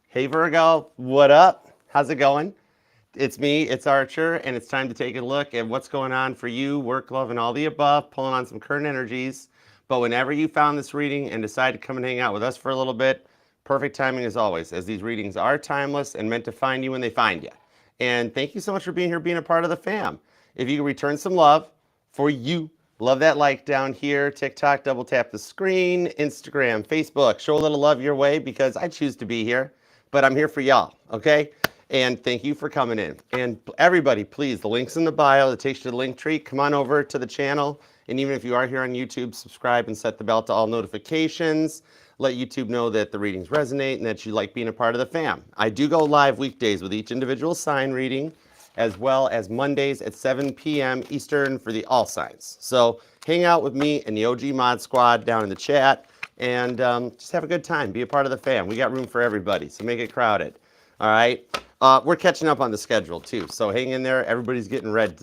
Hey Virgo, what up? How's it going? It's me, it's Archer, and it's time to take a look at what's going on for you, work, love, and all the above, pulling on some current energies. But whenever you found this reading and decide to come and hang out with us for a little bit, perfect timing as always, as these readings are timeless and meant to find you when they find you. And thank you so much for being here, being a part of the fam. If you could return some love for you, love that like down here, TikTok, double tap the screen, Instagram, Facebook, show a little love your way because I choose to be here, but I'm here for y'all, okay? And thank you for coming in. And everybody, please, the link's in the bio. It takes you to the link tree. Come on over to the channel. And even if you are here on YouTube, subscribe and set the bell to all notifications. Let YouTube know that the readings resonate and that you like being a part of the fam. I do go live weekdays with each individual sign reading, as well as Mondays at 7 p.m. Eastern for the all signs. So hang out with me and the OG Mod Squad down in the chat and just have a good time. Be a part of the fam. We got room for everybody, so make it crowded. All right. We're catching up on the schedule too, so hang in there. Everybody's getting ready.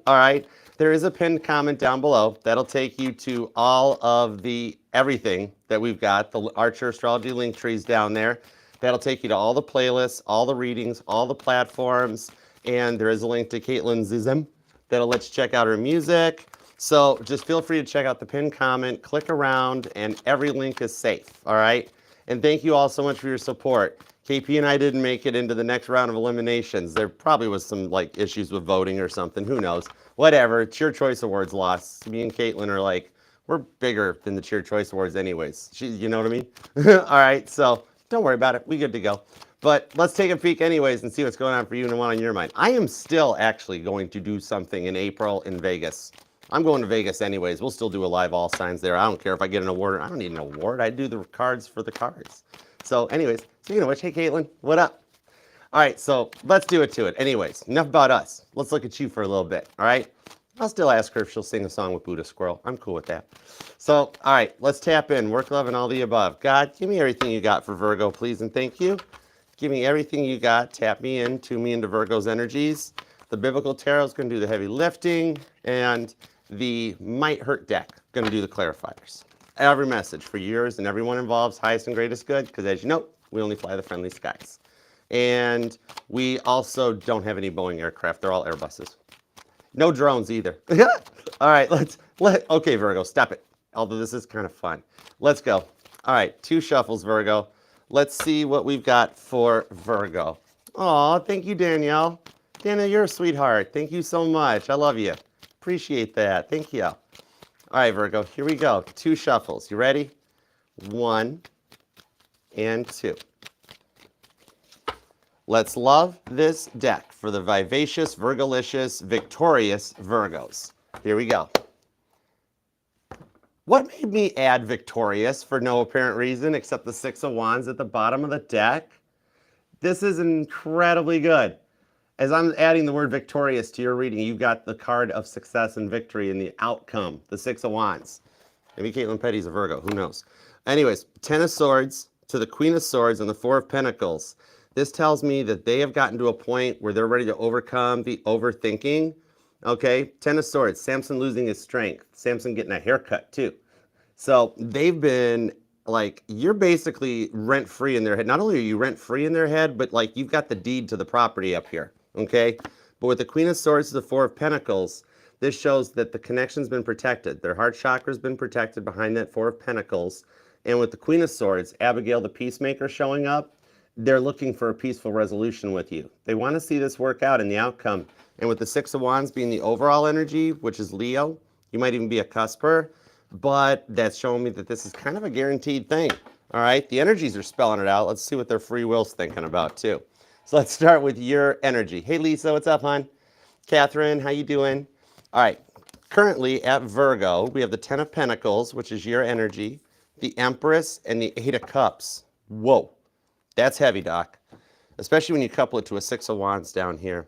All right. There is a pinned comment down below that'll take you to all of the everything that we've got. The Archer Astrology link trees down there. That'll take you to all the playlists, all the readings, all the platforms, and there is a link to Caitlin's Zism that'll let you check out her music. So just feel free to check out the pinned comment, click around, and every link is safe. All right. And thank you all so much for your support. KP and I didn't make it into the next round of eliminations. There probably was some like issues with voting or something. Who knows? Whatever. Cheer Choice Awards lost. Me and Caitlin are like, we're bigger than the Cheer Choice Awards anyways. You know what I mean? All right. So don't worry about it. We good to go. But let's take a peek anyways and see what's going on for you and what on your mind. I am still actually going to do something in April in Vegas. I'm going to Vegas anyways. We'll still do a live all signs there. I don't care if I get an award. I don't need an award. I do the cards for the cards. So anyways, speaking of which, hey Caitlin, what up? All right, so let's do it to it. Anyways, enough about us. Let's look at you for a little bit, all right? I'll still ask her if she'll sing a song with Buddha Squirrel. I'm cool with that. So, all right, let's tap in. Work, love, and all the above. God, give me everything you got for Virgo, please, and thank you. Give me everything you got. Tap me in, tune me into Virgo's energies. The Biblical Tarot is going to do the heavy lifting, and the Might Hurt deck going to do the clarifiers. Every message for yours and everyone involved's highest and greatest good, because as you know, we only fly the friendly skies. And we also don't have any Boeing aircraft. They're all Airbuses. No drones either. All right, okay, Virgo, stop it. Although this is kind of fun. Let's go. All right, 2 shuffles, Virgo. Let's see what we've got for Virgo. Aw, thank you, Danielle. Danielle, you're a sweetheart. Thank you so much. I love you. Appreciate that. Thank you. All right, Virgo, here we go. 2 shuffles. You ready? 1 and 2. Let's love this deck for the vivacious, Virgolicious, victorious Virgos. Here we go. What made me add victorious for no apparent reason except the 6 of Wands at the bottom of the deck? This is incredibly good. As I'm adding the word victorious to your reading, you've got the card of success and victory and the outcome, the 6 of Wands. Maybe Caitlin Petty's a Virgo, who knows? Anyways, 10 of Swords to the Queen of Swords and the 4 of Pentacles. This tells me that they have gotten to a point where they're ready to overcome the overthinking. Okay, 10 of Swords, Samson losing his strength. Samson getting a haircut too. So they've been like, you're basically rent-free in their head. Not only are you rent-free in their head, but like you've got the deed to the property up here. Okay, but with the Queen of Swords to the 4 of Pentacles, this shows that the connection's been protected. Their heart chakra's been protected behind that 4 of Pentacles. And with the Queen of Swords, Abigail the Peacemaker showing up, they're looking for a peaceful resolution with you. They want to see this work out in the outcome. And with the 6 of Wands being the overall energy, which is Leo, you might even be a cusper, but that's showing me that this is kind of a guaranteed thing. All right, the energies are spelling it out. Let's see what their free will's thinking about too. So let's start with your energy. Hey Lisa, what's up, hon? Catherine, how you doing? All right, currently at Virgo, we have the 10 of Pentacles, which is your energy, the Empress, and the 8 of Cups. Whoa. That's heavy, Doc, especially when you couple it to a 6 of Wands down here.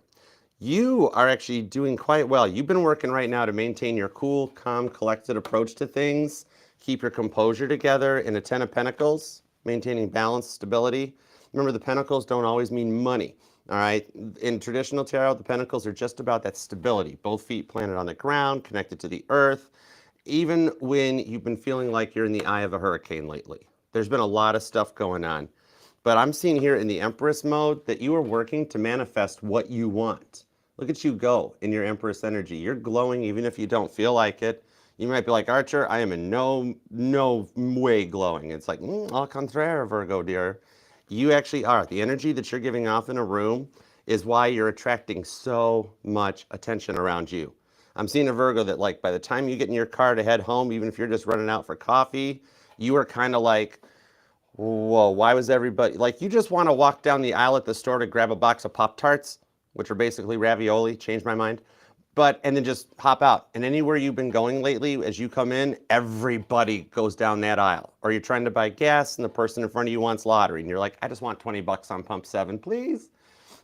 You are actually doing quite well. You've been working right now to maintain your cool, calm, collected approach to things, keep your composure together in a 10 of Pentacles, maintaining balance, stability. Remember, the Pentacles don't always mean money, all right? In traditional tarot, the Pentacles are just about that stability, both feet planted on the ground, connected to the earth, even when you've been feeling like you're in the eye of a hurricane lately. There's been a lot of stuff going on. But I'm seeing here in the Empress mode that you are working to manifest what you want. Look at you go in your Empress energy. You're glowing even if you don't feel like it. You might be like, Archer, I am in no way glowing. It's like, au contraire, Virgo dear. You actually are. The energy that you're giving off in a room is why you're attracting so much attention around you. I'm seeing a Virgo that, like, by the time you get in your car to head home, even if you're just running out for coffee, you are kind of like, whoa, why was everybody, like, you just want to walk down the aisle at the store to grab a box of Pop-Tarts, which are basically ravioli, changed my mind, and then just hop out. And anywhere you've been going lately, as you come in, everybody goes down that aisle. Or you're trying to buy gas and the person in front of you wants lottery, and you're like, I just want 20 bucks on pump 7, please.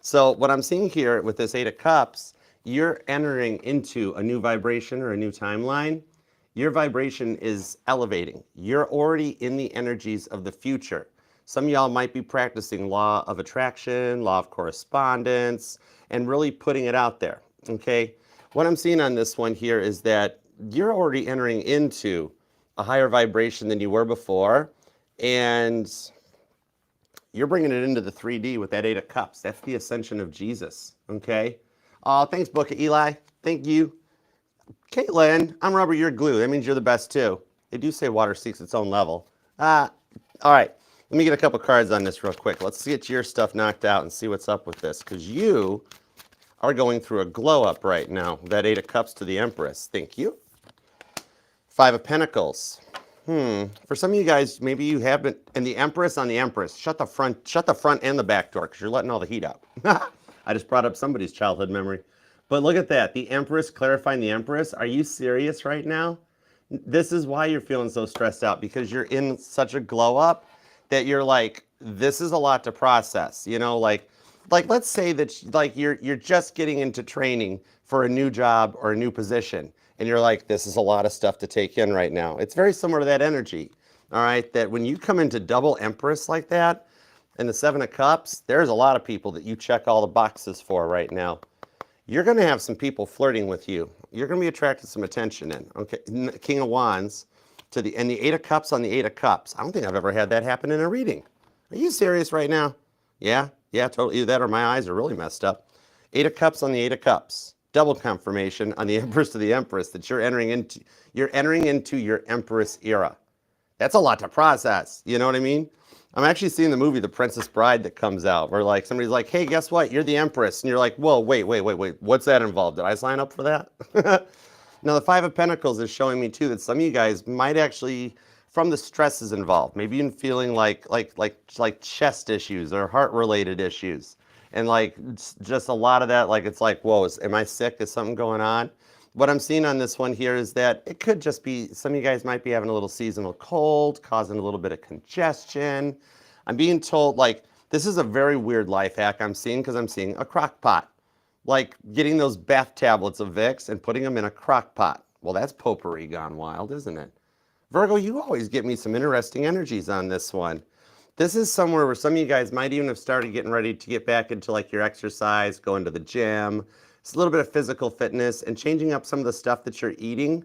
So what I'm seeing here with this Eight of Cups, you're entering into a new vibration or a new timeline. Your vibration is elevating. You're already in the energies of the future. Some of y'all might be practicing law of attraction, law of correspondence, and really putting it out there, okay? What I'm seeing on this one here is that you're already entering into a higher vibration than you were before, and you're bringing it into the 3D with that Eight of Cups. That's the ascension of Jesus, okay? Oh, thanks, Book of Eli. Thank you. Caitlin, I'm rubber, you're glue. That means you're the best, too. They do say water seeks its own level. All right, let me get a couple cards on this real quick. Let's get your stuff knocked out and see what's up with this, because you are going through a glow-up right now. That Eight of Cups to the Empress. Thank you. Five of Pentacles. For some of you guys, maybe you haven't, and the Empress on the Empress. Shut the front and the back door, because you're letting all the heat out. I just brought up somebody's childhood memory. But look at that, the Empress clarifying the Empress. Are you serious right now? This is why you're feeling so stressed out, because you're in such a glow up that you're like, this is a lot to process. You know, like let's say that like you're just getting into training for a new job or a new position, and you're like, this is a lot of stuff to take in right now. It's very similar to that energy. All right, that when you come into double Empress like that, and the Seven of Cups, there's a lot of people that you check all the boxes for right now. You're going to have some people flirting with you. You're going to be attracting some attention in. Okay, King of Wands to and the Eight of Cups on the Eight of Cups. I don't think I've ever had that happen in a reading. Are you serious right now? Yeah, totally. Either that or my eyes are really messed up. Eight of Cups on the Eight of Cups. Double confirmation on the Empress to the Empress that you're entering into your Empress era. That's a lot to process. You know what I mean? I'm actually seeing the movie The Princess Bride that comes out, where like somebody's like, hey, guess what? You're the Empress. And you're like, whoa, wait. What's that involved? Did I sign up for that? Now, the Five of Pentacles is showing me, too, that some of you guys might actually, from the stresses involved, maybe even feeling like chest issues or heart-related issues. And like just a lot of that, like it's like, whoa, am I sick? Is something going on? What I'm seeing on this one here is that it could just be, some of you guys might be having a little seasonal cold, causing a little bit of congestion. I'm being told, like, this is a very weird life hack I'm seeing, because I'm seeing a crock pot. Like getting those bath tablets of Vicks and putting them in a crock pot. Well, that's potpourri gone wild, isn't it? Virgo, you always get me some interesting energies on this one. This is somewhere where some of you guys might even have started getting ready to get back into like your exercise, going to the gym. It's a little bit of physical fitness and changing up some of the stuff that you're eating.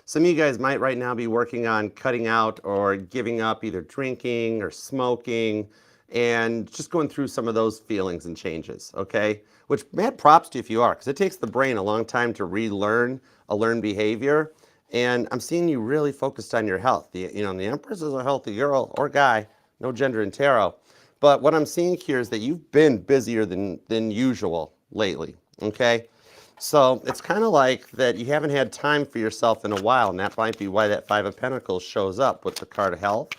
Some of you guys might right now be working on cutting out or giving up either drinking or smoking and just going through some of those feelings and changes, okay? Which, mad props to you if you are, because it takes the brain a long time to relearn a learned behavior. And I'm seeing you really focused on your health. The Empress is a healthy girl or guy, no gender in tarot. But what I'm seeing here is that you've been busier than usual lately, okay? So it's kind of like that you haven't had time for yourself in a while, and that might be why that Five of Pentacles shows up with the card of health.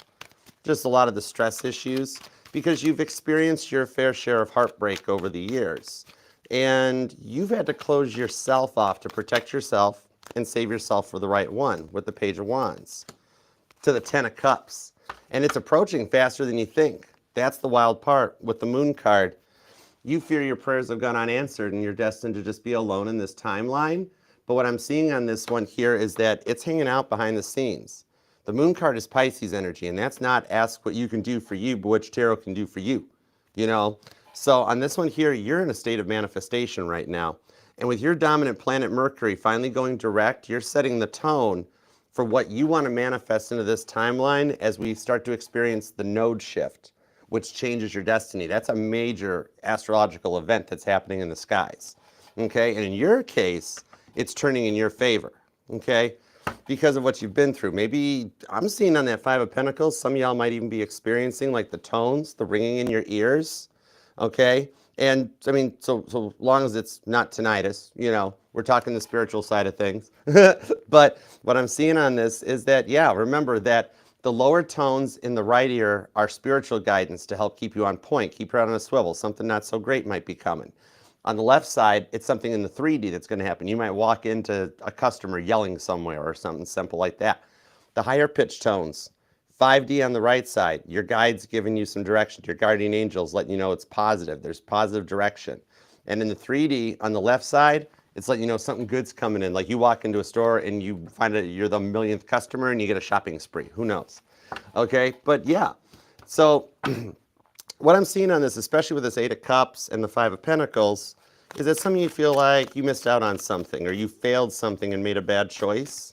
Just a lot of the stress issues, because you've experienced your fair share of heartbreak over the years. And you've had to close yourself off to protect yourself and save yourself for the right one with the Page of Wands to the Ten of Cups. And it's approaching faster than you think. That's the wild part with the Moon card. You fear your prayers have gone unanswered and you're destined to just be alone in this timeline. But what I'm seeing on this one here is that it's hanging out behind the scenes. The Moon card is Pisces energy, and that's not ask what you can do for you, but what tarot can do for you, you know? So on this one here, you're in a state of manifestation right now. And with your dominant planet Mercury finally going direct, you're setting the tone for what you want to manifest into this timeline as we start to experience the node shift, which changes your destiny. That's a major astrological event that's happening in the skies. Okay, and in your case, it's turning in your favor. Okay, because of what you've been through. Maybe I'm seeing on that Five of Pentacles, some of y'all might even be experiencing like the tones, the ringing in your ears. Okay, and I mean, so long as it's not tinnitus, you know, we're talking the spiritual side of things. But what I'm seeing on this is that, yeah, remember that the lower tones in the right ear are spiritual guidance to help keep you on point, keep you on a swivel. Something not so great might be coming. On the left side, it's something in the 3D that's going to happen. You might walk into a customer yelling somewhere or something simple like that. The higher pitch tones, 5D on the right side, your guide's giving you some direction. Your guardian angel's letting you know it's positive. There's positive direction. And in the 3D on the left side, it's letting you know something good's coming in. Like you walk into a store and you find out you're the millionth customer and you get a shopping spree. Who knows? Okay, but yeah. So what I'm seeing on this, especially with this Eight of Cups and the Five of Pentacles, is that some of you feel like you missed out on something or you failed something and made a bad choice.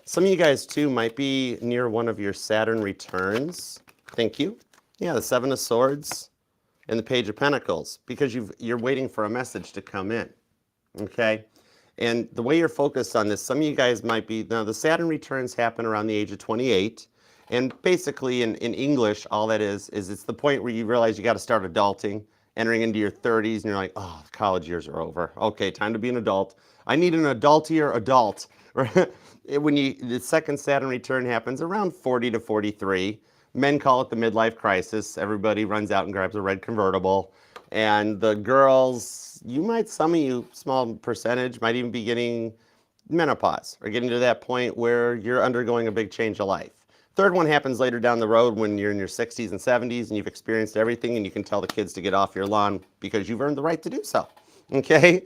Some of you guys, too, might be near one of your Saturn returns. Thank you. Yeah, the Seven of Swords and the Page of Pentacles, because you're waiting for a message to come in, okay? And the way you're focused on this, some of you guys might be, now the Saturn returns happen around the age of 28, and basically in English, all that is it's the point where you realize you got to start adulting, entering into your 30s, and you're like, oh, college years are over. Okay, time to be an adult. I need an adultier adult. When the second Saturn return happens around 40 to 43, men call it the midlife crisis. Everybody runs out and grabs a red convertible. And the girls, some of you, small percentage, might even be getting menopause or getting to that point where you're undergoing a big change of life. Third one happens later down the road when you're in your 60s and 70s and you've experienced everything and you can tell the kids to get off your lawn because you've earned the right to do so, okay?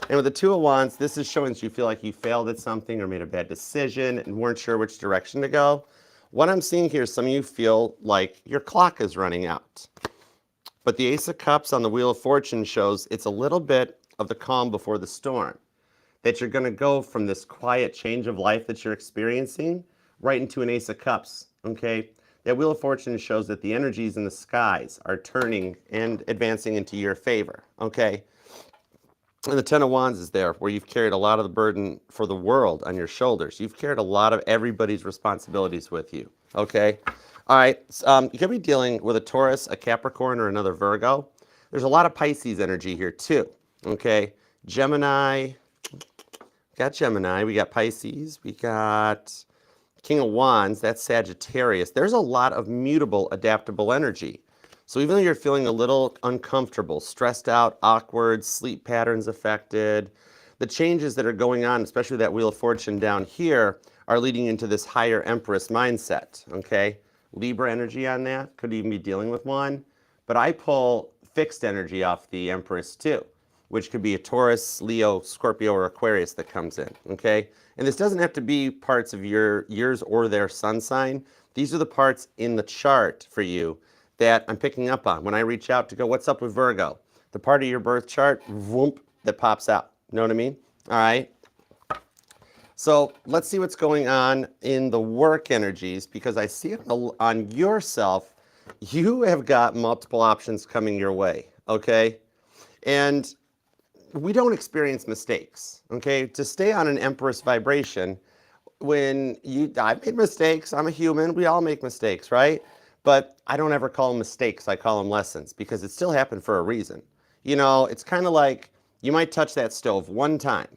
And with the Two of Wands, this is showing that you feel like you failed at something or made a bad decision and weren't sure which direction to go. What I'm seeing here is some of you feel like your clock is running out. But the Ace of Cups on the Wheel of Fortune shows it's a little bit of the calm before the storm. That you're going to go from this quiet change of life that you're experiencing right into an Ace of Cups, okay? That Wheel of Fortune shows that the energies in the skies are turning and advancing into your favor, okay? And the Ten of Wands is there, where you've carried a lot of the burden for the world on your shoulders. You've carried a lot of everybody's responsibilities with you, okay? All right, you could be dealing with a Taurus, a Capricorn, or another Virgo. There's a lot of Pisces energy here too, okay? Gemini, we got Pisces, we got King of Wands, that's Sagittarius. There's a lot of mutable, adaptable energy. So even though you're feeling a little uncomfortable, stressed out, awkward, sleep patterns affected, the changes that are going on, especially that Wheel of Fortune down here, are leading into this higher Empress mindset, okay? Libra energy on that, could even be dealing with one. But I pull fixed energy off the Empress too, which could be a Taurus, Leo, Scorpio, or Aquarius that comes in, okay? And this doesn't have to be parts of yours or their sun sign. These are the parts in the chart for you that I'm picking up on. When I reach out to go, what's up with Virgo? The part of your birth chart, whoop, that pops out. Know what I mean? All right. So let's see what's going on in the work energies, because I see it on yourself. You have got multiple options coming your way, okay? And we don't experience mistakes, okay? To stay on an Empress vibration, I've made mistakes, I'm a human, we all make mistakes, right? But I don't ever call them mistakes, I call them lessons, because it still happened for a reason. You know, it's kind of like you might touch that stove one time,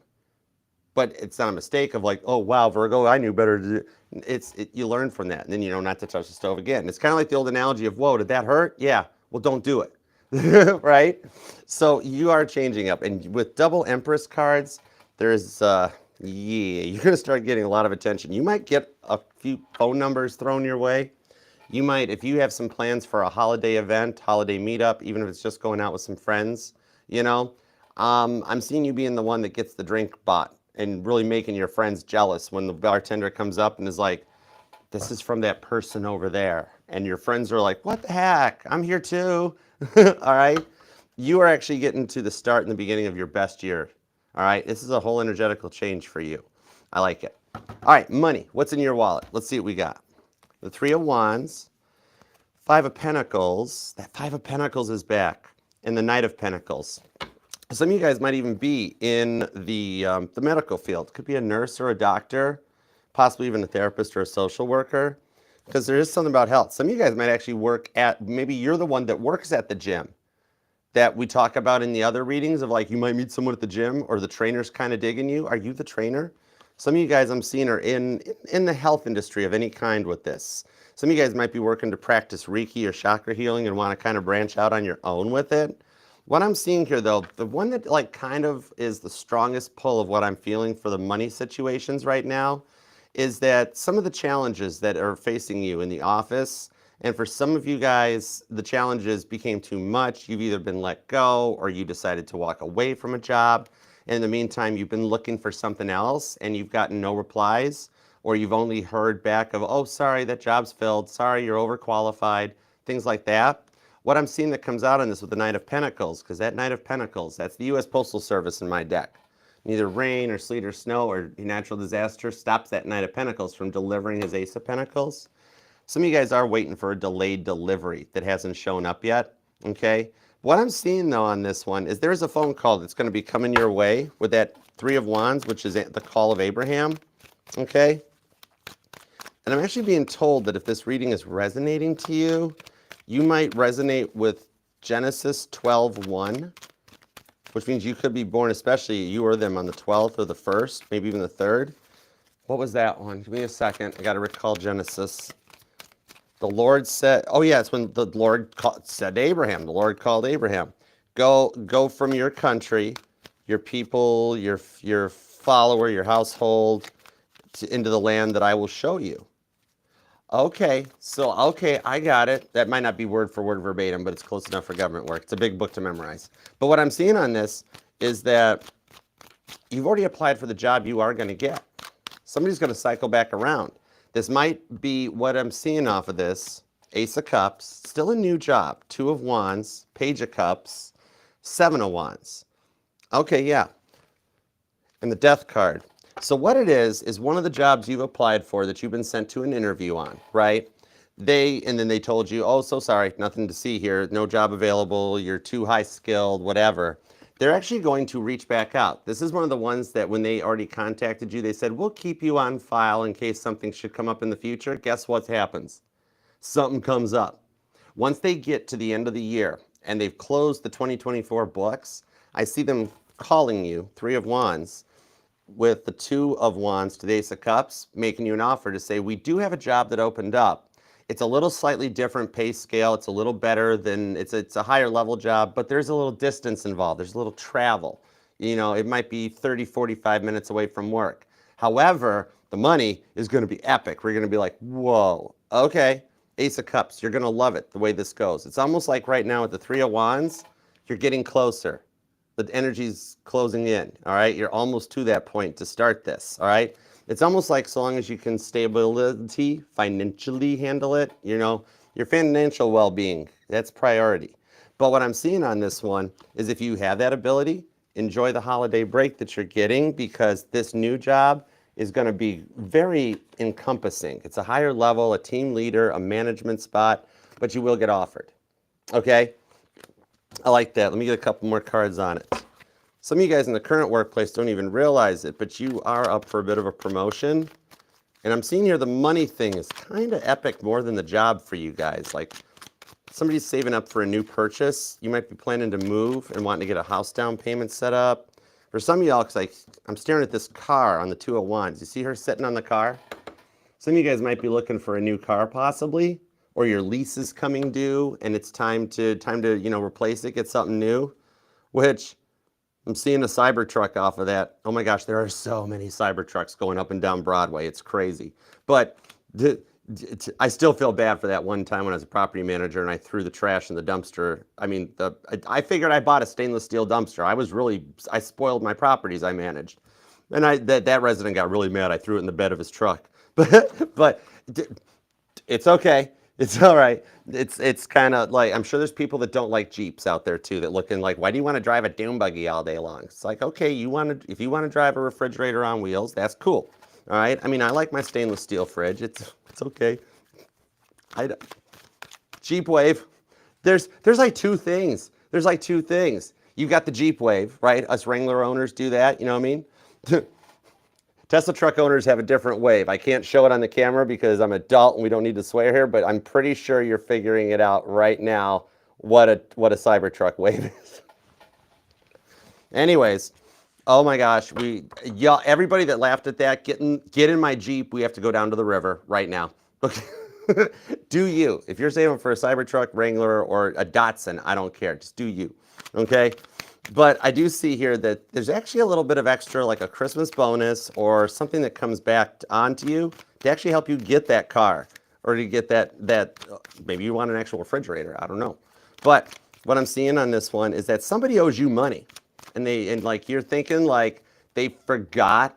but it's not a mistake of like, oh wow, Virgo, I knew better to do. You learn from that, and then you know not to touch the stove again. It's kind of like the old analogy of, whoa, did that hurt? Yeah, well don't do it, right? So you are changing up, and with double Empress cards, there's, you're gonna start getting a lot of attention. You might get a few phone numbers thrown your way. You might, if you have some plans for a holiday event, holiday meetup, even if it's just going out with some friends, you know, I'm seeing you being the one that gets the drink bought and really making your friends jealous when the bartender comes up and is like, this is from that person over there. And your friends are like, what the heck? I'm here too. All right. You are actually getting to the start and the beginning of your best year. All right. This is a whole energetical change for you. I like it. All right. Money. What's in your wallet? Let's see what we got. The Three of Wands, Five of Pentacles. That Five of Pentacles is back. And the Knight of Pentacles. Some of you guys might even be in the medical field. Could be a nurse or a doctor, possibly even a therapist or a social worker, because there is something about health. Some of you guys might actually work at, maybe you're the one that works at the gym that we talk about in the other readings of like you might meet someone at the gym or the trainer's kind of digging you. Are you the trainer? Some of you guys I'm seeing are in the health industry of any kind with this. Some of you guys might be working to practice Reiki or chakra healing and want to kind of branch out on your own with it. What I'm seeing here though, the one that like kind of is the strongest pull of what I'm feeling for the money situations right now is that some of the challenges that are facing you in the office, and for some of you guys, the challenges became too much. You've either been let go or you decided to walk away from a job. And in the meantime, you've been looking for something else and you've gotten no replies, or you've only heard back of, oh, sorry, that job's filled. Sorry, you're overqualified, things like that. What I'm seeing that comes out on this with the Knight of Pentacles, because that Knight of Pentacles, that's the U.S. Postal Service in my deck. Neither rain or sleet or snow or natural disaster stops that Knight of Pentacles from delivering his Ace of Pentacles. Some of you guys are waiting for a delayed delivery that hasn't shown up yet, okay? What I'm seeing, though, on this one is there's a phone call that's going to be coming your way with that Three of Wands, which is the call of Abraham, okay? And I'm actually being told that if this reading is resonating to you, you might resonate with Genesis 12:1, which means you could be born, especially you or them, on the 12th or the 1st, maybe even the 3rd. What was that one? Give me a second. I got to recall Genesis. The Lord said, oh yeah, it's when the Lord said to Abraham, the Lord called Abraham, go from your country, your people, your follower, your household, into the land that I will show you. Okay, so, okay, I got it. That might not be word for word verbatim, but it's close enough for government work. It's a big book to memorize. But what I'm seeing on this is that you've already applied for the job you are going to get. Somebody's going to cycle back around. This might be what I'm seeing off of this. Ace of Cups, still a new job. Two of Wands, Page of Cups, Seven of Wands. Okay, yeah. And the Death card. So what it is one of the jobs you've applied for that you've been sent to an interview on, right? And then they told you, oh, so sorry, nothing to see here, no job available, you're too high skilled, whatever. They're actually going to reach back out. This is one of the ones that when they already contacted you, they said, we'll keep you on file in case something should come up in the future. Guess what happens? Something comes up. Once they get to the end of the year and they've closed the 2024 books, I see them calling you, Three of Wands, with the Two of Wands to the Ace of Cups, making you an offer to say, we do have a job that opened up. It's a little slightly different pay scale. It's a little better than, it's a higher level job, but there's a little distance involved. There's a little travel. You know, it might be 30, 45 minutes away from work. However, the money is going to be epic. We're going to be like, whoa, okay. Ace of Cups, you're going to love it the way this goes. It's almost like right now with the Three of Wands, you're getting closer. The energy's closing in, all right? You're almost to that point to start this, all right? It's almost like so long as you can stability, financially handle it, you know, your financial well-being, that's priority. But what I'm seeing on this one is if you have that ability, enjoy the holiday break that you're getting because this new job is going to be very encompassing. It's a higher level, a team leader, a management spot, but you will get offered, okay? I like that. Let me get a couple more cards on it. Some of you guys in the current workplace don't even realize it, but you are up for a bit of a promotion. And I'm seeing here the money thing is kind of epic more than the job for you guys. Like somebody's saving up for a new purchase. You might be planning to move and wanting to get a house down payment set up. For some of y'all, because like, I'm staring at this car on the Two of Wands. You see her sitting on the car? Some of you guys might be looking for a new car possibly, or your lease is coming due and it's time to you know, replace it, get something new, which I'm seeing a Cybertruck off of that. Oh my gosh, there are so many Cybertrucks going up and down Broadway. It's crazy. But I still feel bad for that one time when I was a property manager and I threw the trash in the dumpster. I mean, I figured I bought a stainless steel dumpster. I spoiled my properties I managed. And that resident got really mad. I threw it in the bed of his truck. But it's okay. It's all right. It's kind of like, I'm sure there's people that don't like Jeeps out there too, that looking like, why do you want to drive a dune buggy all day long? It's like, okay, if you want to drive a refrigerator on wheels, that's cool. All right. I mean, I like my stainless steel fridge. It's okay. Jeep Wave. There's like two things. There's like two things. You've got the Jeep Wave, right? Us Wrangler owners do that, you know what I mean? Tesla truck owners have a different wave. I can't show it on the camera because I'm adult and we don't need to swear here, but I'm pretty sure you're figuring it out right now what a Cybertruck wave is. Anyways, oh my gosh, y'all, everybody that laughed at that, get in my Jeep. We have to go down to the river right now. Okay. Do you. If you're saving for a Cybertruck, Wrangler, or a Datsun, I don't care. Just do you. Okay? But I do see here that there's actually a little bit of extra, like a Christmas bonus or something that comes back onto you to actually help you get that car or to get that maybe you want an actual refrigerator. I don't know. But what I'm seeing on this one is that somebody owes you money. And like you're thinking like they forgot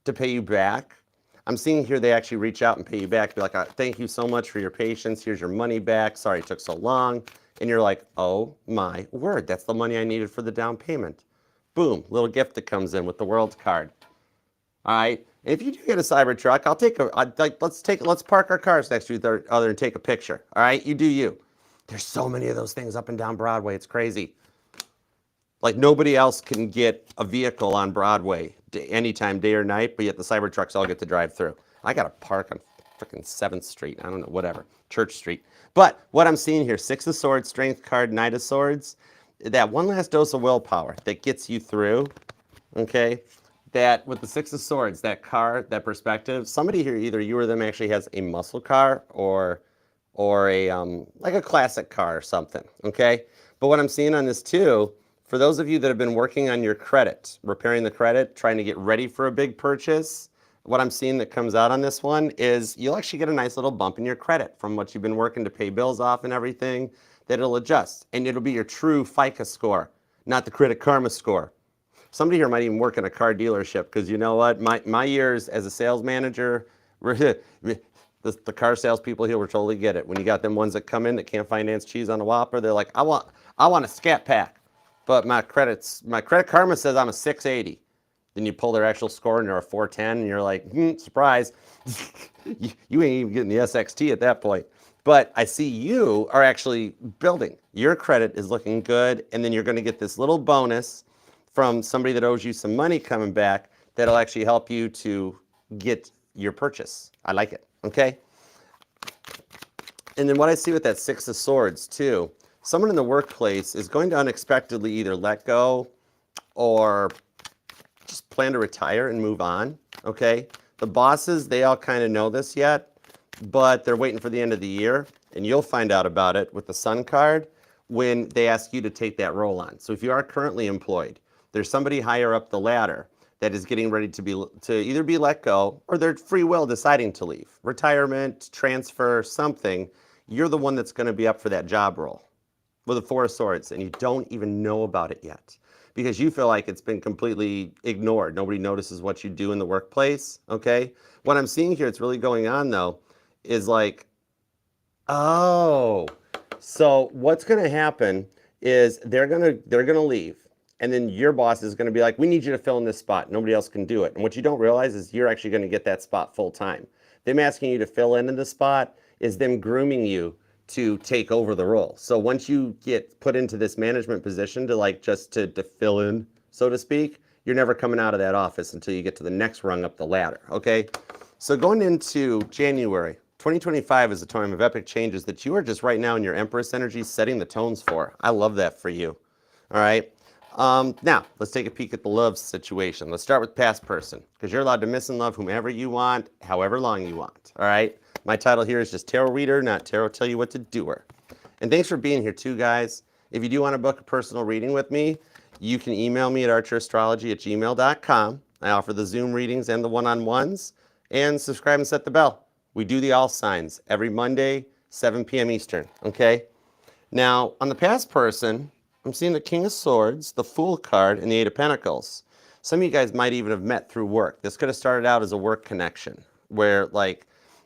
to pay you back. I'm seeing here they actually reach out and pay you back. Be like, thank you so much for your patience. Here's your money back. Sorry it took so long. And you're like, oh my word, that's the money I needed for the down payment. Boom, little gift that comes in with the world card. All right. If you do get a Cybertruck, let's park our cars next to each other and take a picture. All right, you do you. There's so many of those things up and down Broadway. It's crazy. Like nobody else can get a vehicle on Broadway anytime, day or night, but yet the Cybertrucks all get to drive through. I got to park on freaking 7th Street. I don't know, whatever, Church Street. But what I'm seeing here, 6 of Swords, Strength card, Knight of Swords, that one last dose of willpower that gets you through, okay? That with the 6 of Swords, that car, that perspective, somebody here, either you or them actually has a muscle car or a, like a classic car or something, okay? But what I'm seeing on this too, for those of you that have been working on your credit, repairing the credit, trying to get ready for a big purchase, what I'm seeing that comes out on this one is you'll actually get a nice little bump in your credit from what you've been working to pay bills off and everything, that it'll adjust. And it'll be your true FICA score, not the Credit Karma score. Somebody here might even work in a car dealership because you know what? My years as a sales manager, the car salespeople here will totally get it. When you got them ones that come in that can't finance cheese on a Whopper, they're like, I want a Scat Pack. But my Credit Karma says I'm a 680. Then you pull their actual score and they're a 410 and you're like, surprise. you ain't even getting the SXT at that point. But I see you are actually building. Your credit is looking good, and then you're going to get this little bonus from somebody that owes you some money coming back that'll actually help you to get your purchase. I like it, okay? And then what I see with that 6 of Swords too, someone in the workplace is going to unexpectedly either let go or just plan to retire and move on, okay? The bosses, they all kind of know this yet, but they're waiting for the end of the year, and you'll find out about it with the Sun card when they ask you to take that role on. So if you are currently employed, there's somebody higher up the ladder that is getting ready to either be let go or their free will deciding to leave. Retirement, transfer, something. You're the one that's going to be up for that job role with a 4 of Swords, and you don't even know about it yet because you feel like it's been completely ignored. Nobody notices what you do in the workplace, okay? What I'm seeing here, it's really going on though, is like, oh, so what's going to happen is they're going to leave, and then your boss is going to be like, we need you to fill in this spot. Nobody else can do it. And what you don't realize is you're actually going to get that spot full time. Them asking you to fill in the spot is them grooming you to take over the role. So once you get put into this management position to like just to fill in, so to speak, you're never coming out of that office until you get to the next rung up the ladder, okay? So going into January, 2025 is a time of epic changes that you are just right now in your Empress energy setting the tones for. I love that for you, all right? Now, let's take a peek at the love situation. Let's start with past person, because you're allowed to miss and love whomever you want, however long you want, all right? My title here is just Tarot Reader, not Tarot Tell You What to Do-er. And thanks for being here too, guys. If you do want to book a personal reading with me, you can email me at archerastrology@gmail.com. I offer the Zoom readings and the one-on-ones. And subscribe and set the bell. We do the all signs every Monday, 7 p.m. Eastern, okay? Now, on the past person, I'm seeing the King of Swords, the Fool card, and the 8 of Pentacles. Some of you guys might even have met through work. This could have started out as a work connection where like,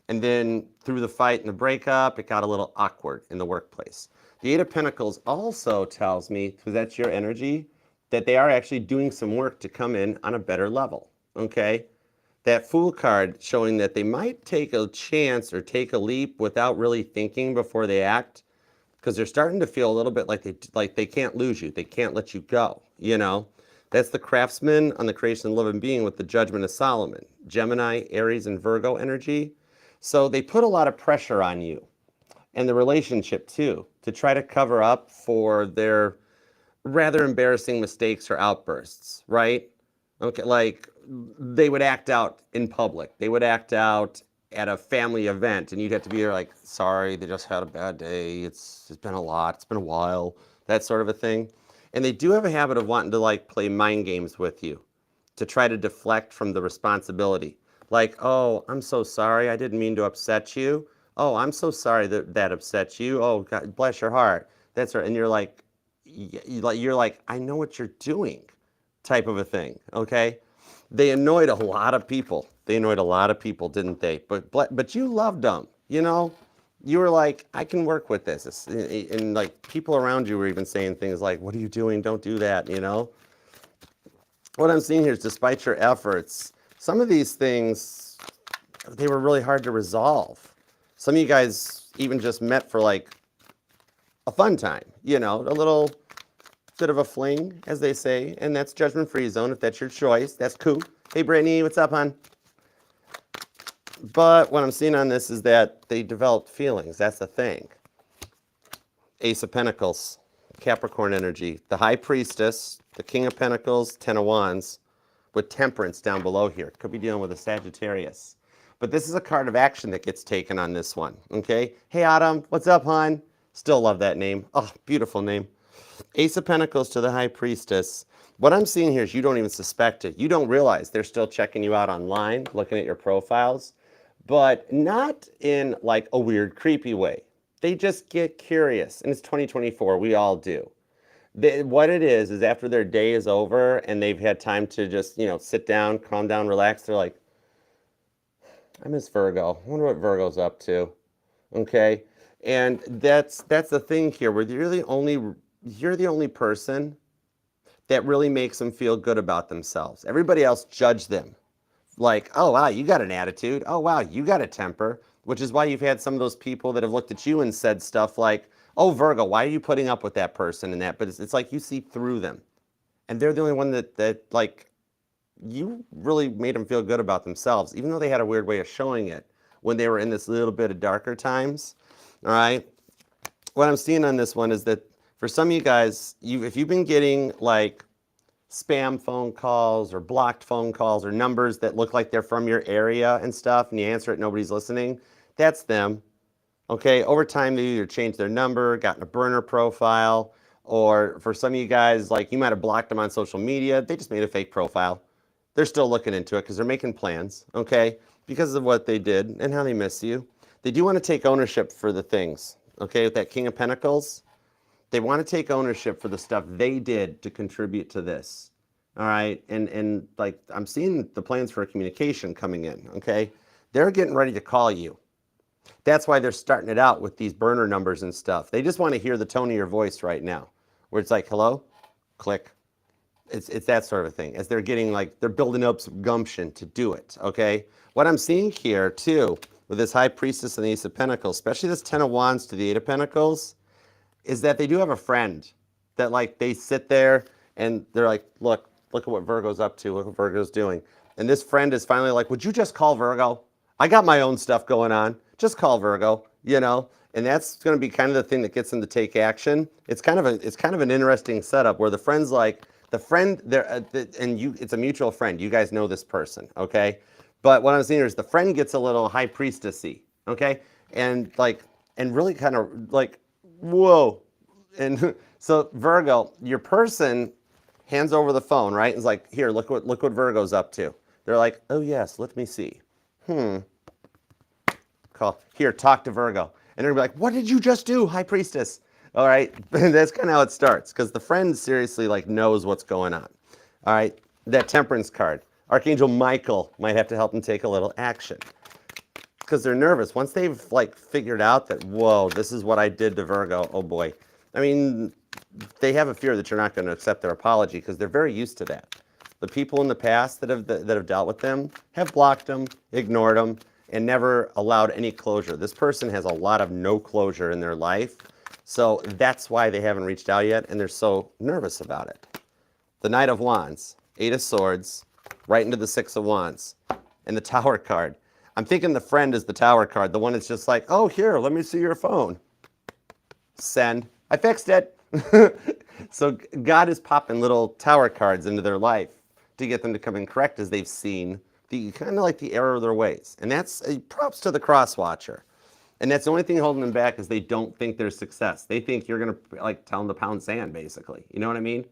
and then through the fight and the breakup, it got a little awkward in the workplace. The 8 of Pentacles also tells me, because that's your energy, that they are actually doing some work to come in on a better level, okay? That Fool card showing that they might take a chance or take a leap without really thinking before they act, because they're starting to feel a little bit like they can't lose you. They can't let you go, you know? That's the Craftsman on the Creation of the Living Being with the Judgment of Solomon. Gemini, Aries, and Virgo energy. So they put a lot of pressure on you and the relationship too, to try to cover up for their rather embarrassing mistakes or outbursts, right? Okay, like they would act out in public. They would act out at a family event, and you'd have to be like, sorry, they just had a bad day. It's been a lot. It's been a while. That sort of a thing. And they do have a habit of wanting to like play mind games with you to try to deflect from the responsibility. Like, oh, I'm so sorry. I didn't mean to upset you. Oh, I'm so sorry that that upset you. Oh, God bless your heart. That's right. And you're like, I know what you're doing, type of a thing. Okay, they annoyed a lot of people. They annoyed a lot of people, didn't they? But you loved them. You know, you were like, I can work with this. And like people around you were even saying things like, what are you doing? Don't do that. You know. What I'm seeing here is, despite your efforts, some of these things, they were really hard to resolve. Some of you guys even just met for like a fun time, you know, a little bit of a fling, as they say, and that's judgment-free zone. If that's your choice, that's cool. Hey, Brittany, what's up, hon? But what I'm seeing on this is that they developed feelings. That's the thing. Ace of Pentacles, Capricorn energy, the High Priestess, the King of Pentacles, Ten of Wands, with Temperance down below here. Could be dealing with a Sagittarius. But this is a card of action that gets taken on this one, okay? Hey, Autumn, what's up, hon? Still love that name. Oh, beautiful name. Ace of Pentacles to the High Priestess. What I'm seeing here is you don't even suspect it. You don't realize they're still checking you out online, looking at your profiles, but not in like a weird, creepy way. They just get curious, and it's 2024. We all do. What it is after their day is over and they've had time to just, you know, sit down, calm down, relax, they're like, I miss Virgo. I wonder what Virgo's up to. Okay? And that's the thing here, where you're the only person that really makes them feel good about themselves. Everybody else judge them. Like, oh wow, you got an attitude. Oh wow, you got a temper. Which is why you've had some of those people that have looked at you and said stuff like, oh Virgo, why are you putting up with that person and that? But it's like you see through them. And they're the only one that like, you really made them feel good about themselves, even though they had a weird way of showing it when they were in this little bit of darker times. All right. What I'm seeing on this one is that for some of you guys, if you've been getting like spam phone calls or blocked phone calls or numbers that look like they're from your area and stuff, and you answer it, nobody's listening, that's them. Okay. Over time, they either changed their number, gotten a burner profile, or for some of you guys, like you might have blocked them on social media. They just made a fake profile. They're still looking into it because they're making plans, okay, because of what they did and how they miss you. They do want to take ownership for the things, okay, with that King of Pentacles. They want to take ownership for the stuff they did to contribute to this, all right? And like I'm seeing the plans for communication coming in, okay? They're getting ready to call you. That's why they're starting it out with these burner numbers and stuff. They just want to hear the tone of your voice right now, where it's like, hello, click. It's that sort of thing. As they're getting like, they're building up some gumption to do it, okay? What I'm seeing here too, with this High Priestess and the Ace of Pentacles, especially this Ten of Wands to the Eight of Pentacles, is that they do have a friend that like they sit there and they're like, look at what Virgo's up to, look what Virgo's doing. And this friend is finally like, would you just call Virgo? I got my own stuff going on. Just call Virgo, you know? And that's going to be kind of the thing that gets them to take action. It's kind of an interesting setup where the friend's like, the friend there, and you, it's a mutual friend. You guys know this person, okay? But what I'm seeing here is the friend gets a little High Priestessy, okay? And like, and really kind of like, whoa. And so Virgo, your person hands over the phone, right? It's like, here, look what Virgo's up to. They're like, oh yes, let me see. Call, here, talk to Virgo. And they're gonna be like, what did you just do, High Priestess? All right, that's kind of how it starts, because the friend seriously like knows what's going on. All right, that Temperance card. Archangel Michael might have to help them take a little action, because they're nervous. Once they've like figured out that, whoa, this is what I did to Virgo, oh boy. I mean, they have a fear that you're not going to accept their apology because they're very used to that. The people in the past that have dealt with them have blocked them, ignored them, and never allowed any closure. This person has a lot of no closure in their life, so that's why they haven't reached out yet, and they're so nervous about it. The Knight of Wands, Eight of Swords, right into the Six of Wands, and the Tower card. I'm thinking the friend is the Tower card, the one that's just like, oh, here, let me see your phone. Send. I fixed it. So God is popping little Tower cards into their life to get them to come and correct as they've seen the kind of like the error of their ways. And that's props to the cross watcher. And that's the only thing holding them back is they don't think there's success. They think you're going to like tell them to pound sand, basically. You know what I mean?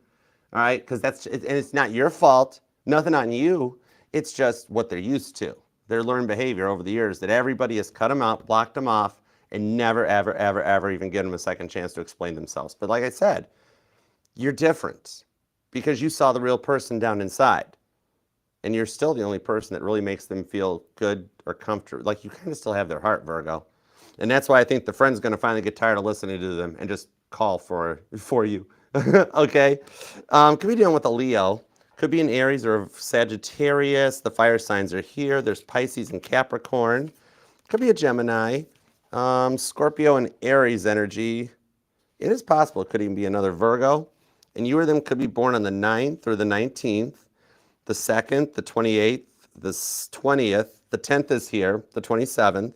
All right? Because and it's not your fault. Nothing on you. It's just what they're used to. Their learned behavior over the years that everybody has cut them out, blocked them off, and never, ever, ever, ever even give them a second chance to explain themselves. But like I said, you're different because you saw the real person down inside. And you're still the only person that really makes them feel good or comfortable. Like you kind of still have their heart, Virgo. And that's why I think the friend's going to finally get tired of listening to them and just call for you. Okay? Could be dealing with a Leo. Could be an Aries or a Sagittarius. The fire signs are here. There's Pisces and Capricorn. Could be a Gemini. Scorpio and Aries energy. It is possible it could even be another Virgo. And you or them could be born on the 9th or the 19th, the 2nd, the 28th, the 20th, the 10th is here, the 27th,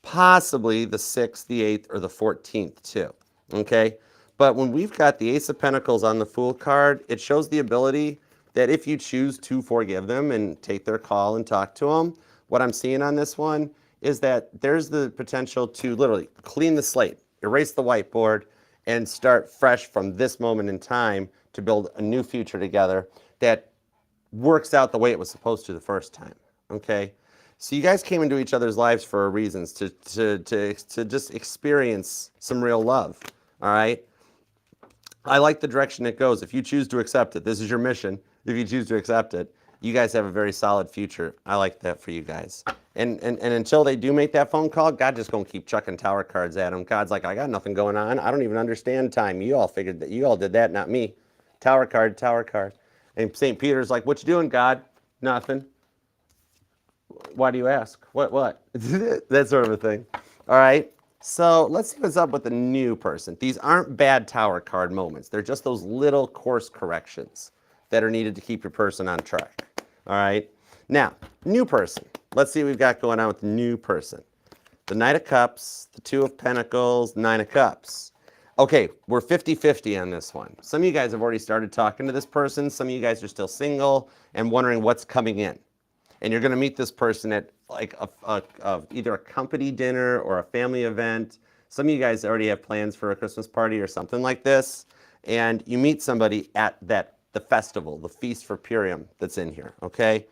possibly the 6th, the 8th, or the 14th too, okay? But when we've got the Ace of Pentacles on the Fool card, it shows the ability that if you choose to forgive them and take their call and talk to them, what I'm seeing on this one is that there's the potential to literally clean the slate, erase the whiteboard, and start fresh from this moment in time to build a new future together that works out the way it was supposed to the first time, okay? So you guys came into each other's lives for reasons to just experience some real love, all right? I like the direction it goes. If you choose to accept it, this is your mission. If you choose to accept it, you guys have a very solid future. I like that for you guys. And until they do make that phone call, God just gonna keep chucking Tower cards at them. God's like, I got nothing going on. I don't even understand time. You all figured that. You all did that, not me. Tower card, Tower card. And St. Peter's like, what you doing, God? Nothing. Why do you ask? What? That sort of a thing. All right. So let's see what's up with the new person. These aren't bad Tower card moments. They're just those little course corrections that are needed to keep your person on track. All right. Now, new person. Let's see what we've got going on with the new person. The Knight of Cups, the Two of Pentacles, Nine of Cups. Okay, we're 50-50 on this one. Some of you guys have already started talking to this person. Some of you guys are still single and wondering what's coming in. And you're going to meet this person at like either a company dinner or a family event. Some of you guys already have plans for a Christmas party or something like this. And you meet somebody at the festival, the Feast for Purium that's in here, okay?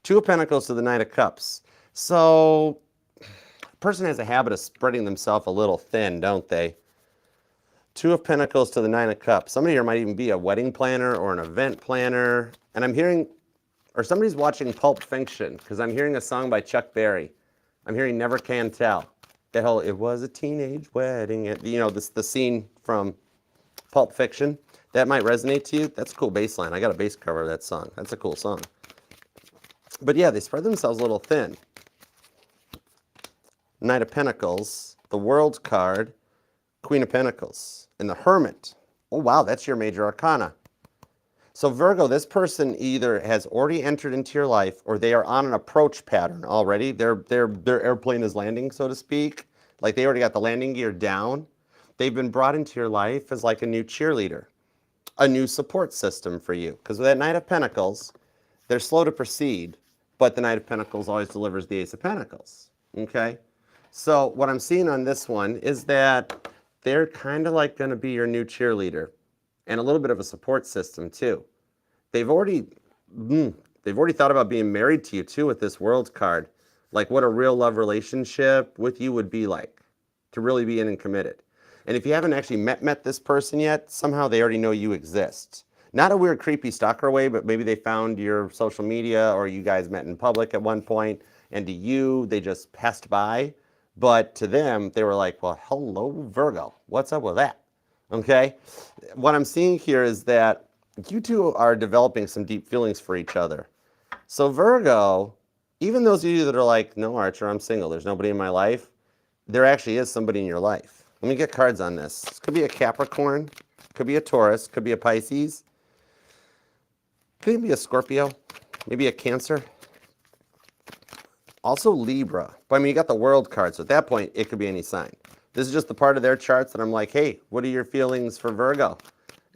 Two of Pentacles to the Knight of Cups. So, a person has a habit of spreading themselves a little thin, don't they? Two of Pentacles to the Nine of Cups. Somebody here might even be a wedding planner or an event planner. And I'm hearing, or somebody's watching Pulp Fiction, because I'm hearing a song by Chuck Berry. I'm hearing Never Can Tell. That whole, it was a teenage wedding. You know, the scene from Pulp Fiction. That might resonate to you. That's a cool bass line. I got a bass cover of that song. That's a cool song. But yeah, they spread themselves a little thin. Knight of Pentacles, the World card, Queen of Pentacles, and the Hermit. Oh wow, that's your major arcana. So Virgo, this person either has already entered into your life or they are on an approach pattern already. Their airplane is landing, so to speak. Like they already got the landing gear down. They've been brought into your life as like a new cheerleader, a new support system for you. Because with that Knight of Pentacles, they're slow to proceed, but the Knight of Pentacles always delivers the Ace of Pentacles, okay? So what I'm seeing on this one is that they're kind of like going to be your new cheerleader and a little bit of a support system too. They've already thought about being married to you too with this World card, like what a real love relationship with you would be like, to really be in and committed. And if you haven't actually met this person yet, somehow they already know you exist. Not a weird, creepy stalker way, but maybe they found your social media or you guys met in public at one point, and to you, they just passed by. But to them, they were like, well, hello, Virgo. What's up with that? Okay? What I'm seeing here is that you two are developing some deep feelings for each other. So Virgo, even those of you that are like, no, Archer, I'm single, there's nobody in my life, there actually is somebody in your life. Let me get cards on this. This could be a Capricorn, could be a Taurus, could be a Pisces, could be a Scorpio, maybe a Cancer. Also Libra. But I mean, you got the world card, so at that point, it could be any sign. This is just the part of their charts that I'm like, hey, what are your feelings for Virgo?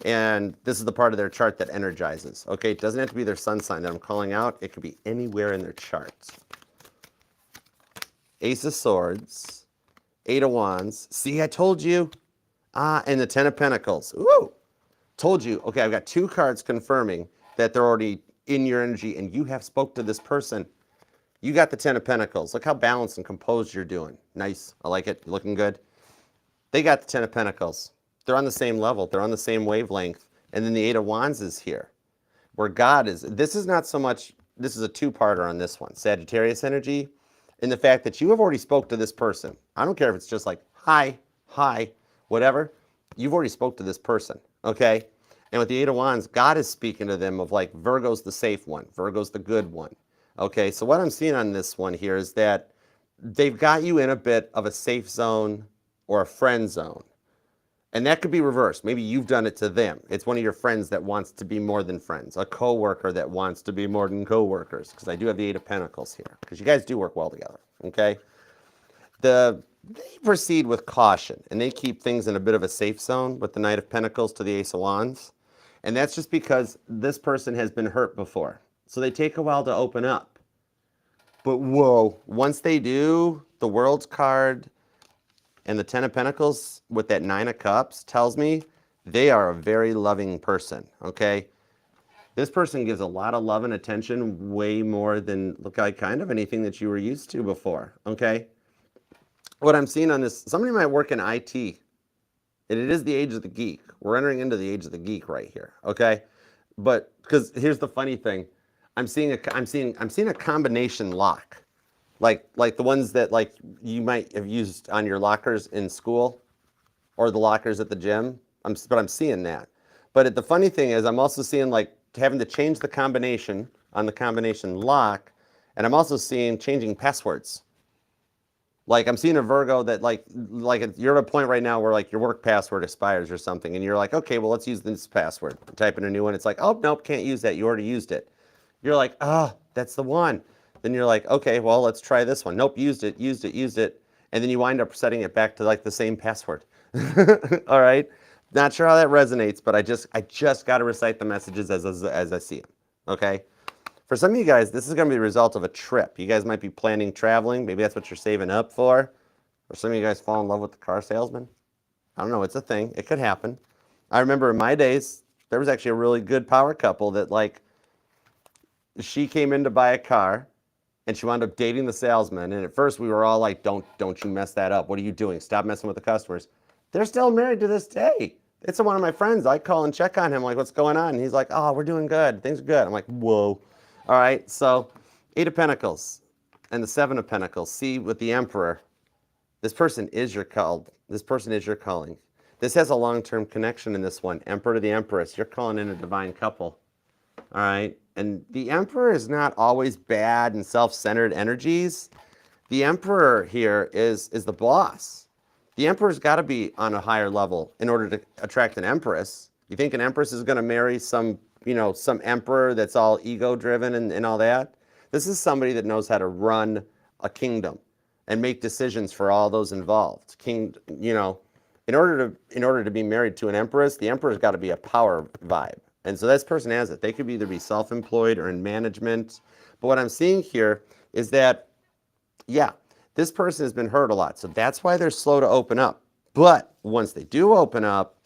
And this is the part of their chart that energizes. Okay, it doesn't have to be their sun sign that I'm calling out. It could be anywhere in their charts. Ace of Swords, Eight of Wands. See, I told you. And the Ten of Pentacles. Ooh, told you. Okay, I've got two cards confirming that they're already in your energy and you have spoke to this person. You got the Ten of Pentacles. Look how balanced and composed you're doing. Nice. I like it. You're looking good. They got the Ten of Pentacles. They're on the same level. They're on the same wavelength. And then the Eight of Wands is here. Where God is. This is not so much, this is a two-parter on this one. Sagittarius energy. And the fact that you have already spoke to this person. I don't care if it's just like, hi, whatever. You've already spoke to this person. Okay? And with the Eight of Wands, God is speaking to them of like, Virgo's the safe one. Virgo's the good one. Okay, so what I'm seeing on this one here is that they've got you in a bit of a safe zone or a friend zone. And that could be reversed. Maybe you've done it to them. It's one of your friends that wants to be more than friends. A coworker that wants to be more than coworkers. Because I do have the Eight of Pentacles here. Because you guys do work well together. Okay? They proceed with caution. And they keep things in a bit of a safe zone with the Knight of Pentacles to the Ace of Wands. And that's just because this person has been hurt before. So they take a while to open up. But whoa, once they do, the World's card and the Ten of Pentacles with that Nine of Cups tells me they are a very loving person, okay? This person gives a lot of love and attention, way more than look like kind of anything that you were used to before, okay? What I'm seeing on this, somebody might work in IT, and it is the age of the geek. We're entering into the age of the geek right here, okay? But because here's the funny thing, I'm seeing a combination lock, like the ones that like you might have used on your lockers in school, or the lockers at the gym. But I'm seeing that. But the funny thing is, I'm also seeing like having to change the combination on the combination lock, and I'm also seeing changing passwords. Like I'm seeing a Virgo that like you're at a point right now where like your work password expires or something, and you're like, okay, well let's use this password. Type in a new one. It's like, oh nope, can't use that. You already used it. You're like, that's the one. Then you're like, okay, well let's try this one. Nope, used it, and then you wind up setting it back to like the same password. All right. Not sure how that resonates, but I just got to recite the messages as I see them. Okay. For some of you guys, this is going to be the result of a trip. You guys might be planning traveling. Maybe that's what you're saving up for. Or some of you guys fall in love with the car salesman. I don't know. It's a thing. It could happen. I remember in my days, there was actually a really good power couple that like, she came in to buy a car and she wound up dating the salesman. And at first we were all like, don't you mess that up. What are you doing? Stop messing with the customers. They're still married to this day. It's one of my friends. I call and check on him like, what's going on? And he's like, oh, we're doing good. Things are good. I'm like, whoa. All right, so Eight of Pentacles and the Seven of Pentacles. See, with the Emperor, this person is your called. This person is your calling. This has a long-term connection in this one. Emperor to the Empress. You're calling in a divine couple. All right, and the Emperor is not always bad and self-centered energies. The Emperor here is the boss. The Emperor's got to be on a higher level in order to attract an Empress. You think an Empress is going to marry some emperor that's all ego-driven and all that? This is somebody that knows how to run a kingdom and make decisions for all those involved. In order to be married to an empress, the emperor's got to be a power vibe. And so this person has it. They could either be self-employed or in management. But what I'm seeing here is that, yeah, this person has been hurt a lot. So that's why they're slow to open up. But once they do open up,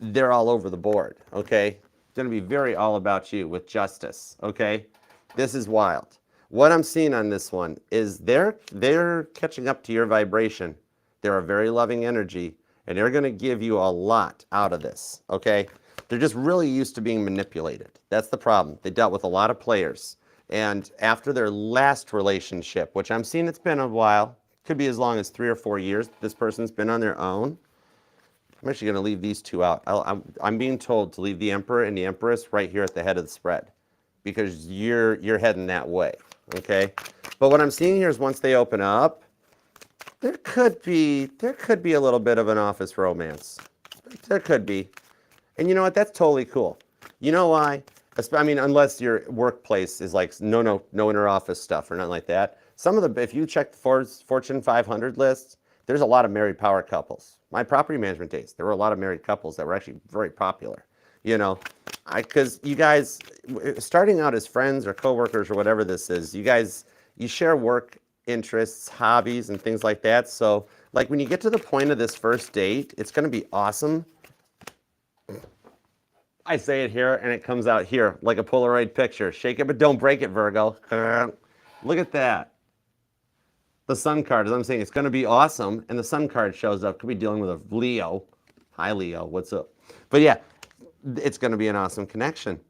they're all over the board, okay? It's going to be very all about you with justice, okay? This is wild. What I'm seeing on this one is they're catching up to your vibration. They're a very loving energy, and they're going to give you a lot out of this, okay? They're just really used to being manipulated. That's the problem. They dealt with a lot of players. And after their last relationship, which I'm seeing it's been a while, could be as long as 3 or 4 years, this person's been on their own. I'm actually going to leave these two out. I'm being told to leave the Emperor and the Empress right here at the head of the spread because you're heading that way, okay? But what I'm seeing here is once they open up, there could be a little bit of an office romance. There could be. And you know what? That's totally cool. You know why? I mean, unless your workplace is like no inner office stuff or nothing like that. Some of the, if you check the Fortune 500 lists, there's a lot of married power couples. My property management days, there were a lot of married couples that were actually very popular. You know, because you guys, starting out as friends or coworkers or whatever this is, you share work interests, hobbies, and things like that. So, like when you get to the point of this first date, it's going to be awesome. I say it here and it comes out here like a Polaroid picture. Shake it, but don't break it, Virgo. Look at that. The Sun card, as I'm saying, it's going to be awesome. And the Sun card shows up. Could be dealing with a Leo. Hi, Leo. What's up? But yeah, it's going to be an awesome connection.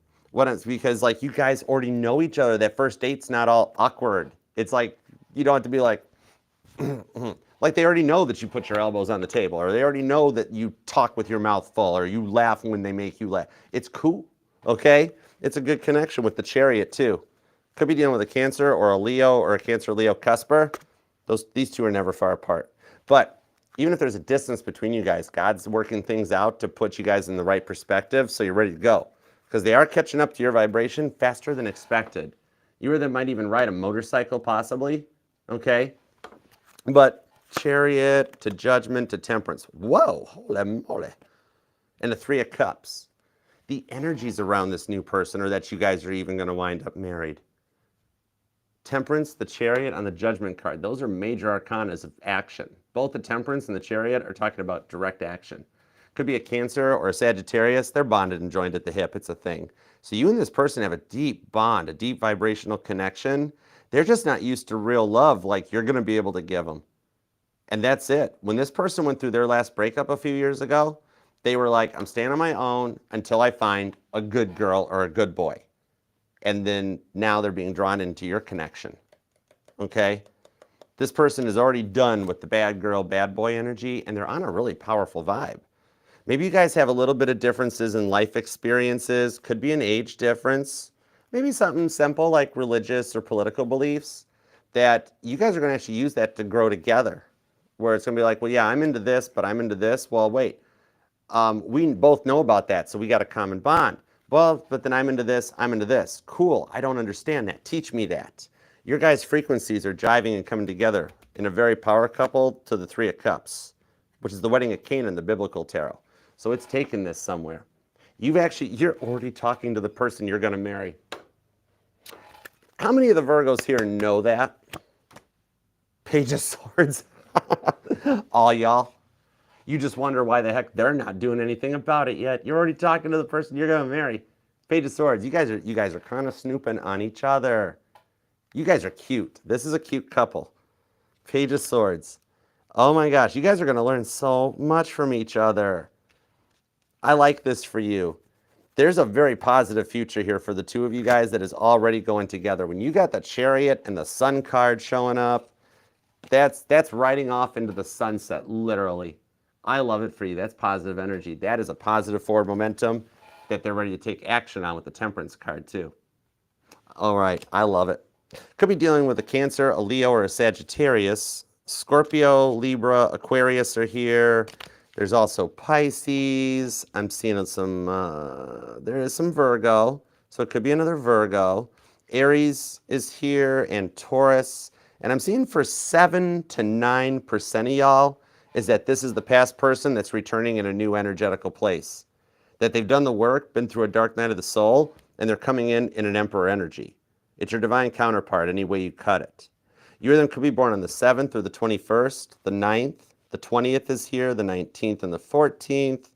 Because like you guys already know each other. That first date's not all awkward. It's like you don't have to be like, like they already know that you put your elbows on the table, or they already know that you talk with your mouth full, or you laugh when they make you laugh. It's cool, okay? It's a good connection with the Chariot too. Could be dealing with a Cancer or a Leo or a Cancer-Leo cusper. These two are never far apart. But even if there's a distance between you guys, God's working things out to put you guys in the right perspective so you're ready to go. Because they are catching up to your vibration faster than expected. You or them might even ride a motorcycle possibly, okay? But Chariot to Judgment to Temperance. Whoa, holy moly. And the Three of Cups. The energies around this new person or that you guys are even going to wind up married. Temperance, the Chariot on the Judgment card. Those are major arcanas of action. Both the Temperance and the Chariot are talking about direct action. Could be a Cancer or a Sagittarius. They're bonded and joined at the hip. It's a thing. So you and this person have a deep bond, a deep vibrational connection. They're just not used to real love like you're going to be able to give them. And that's it. When this person went through their last breakup a few years ago, they were like, I'm staying on my own until I find a good girl or a good boy. And then now they're being drawn into your connection. Okay? This person is already done with the bad girl, bad boy energy, and they're on a really powerful vibe. Maybe you guys have a little bit of differences in life experiences. Could be an age difference. Maybe something simple like religious or political beliefs that you guys are going to actually use that to grow together. Where it's going to be like, well, yeah, I'm into this, but I'm into this. Well, wait, we both know about that, so we got a common bond. Well, but then I'm into this, I'm into this. Cool, I don't understand that. Teach me that. Your guys' frequencies are jiving and coming together in a very power couple to the Three of Cups, which is the wedding of Canaan, the biblical tarot. So it's taken this somewhere. You're already talking to the person you're going to marry. How many of the Virgos here know that? Page of Swords. All y'all. You just wonder why the heck they're not doing anything about it yet. You're already talking to the person you're going to marry. Page of Swords. You guys are kind of snooping on each other. You guys are cute. This is a cute couple. Page of Swords. Oh my gosh, you guys are going to learn so much from each other. I like this for you. There's a very positive future here for the two of you guys that is already going together. When you got the Chariot and the Sun card showing up, that's riding off into the sunset, literally. I love it for you. That's positive energy. That is a positive forward momentum that they're ready to take action on with the Temperance card too. All right, I love it. Could be dealing with a Cancer, a Leo, or a Sagittarius. Scorpio, Libra, Aquarius are here. There's also Pisces. I'm seeing there is some Virgo, so it could be another Virgo. Aries is here and Taurus. And I'm seeing for 7 to 9% of y'all is that this is the past person that's returning in a new energetical place. That they've done the work, been through a dark night of the soul, and they're coming in an Emperor energy. It's your divine counterpart any way you cut it. You or them could be born on the 7th or the 21st, the 9th, the 20th is here, the 19th and the 14th.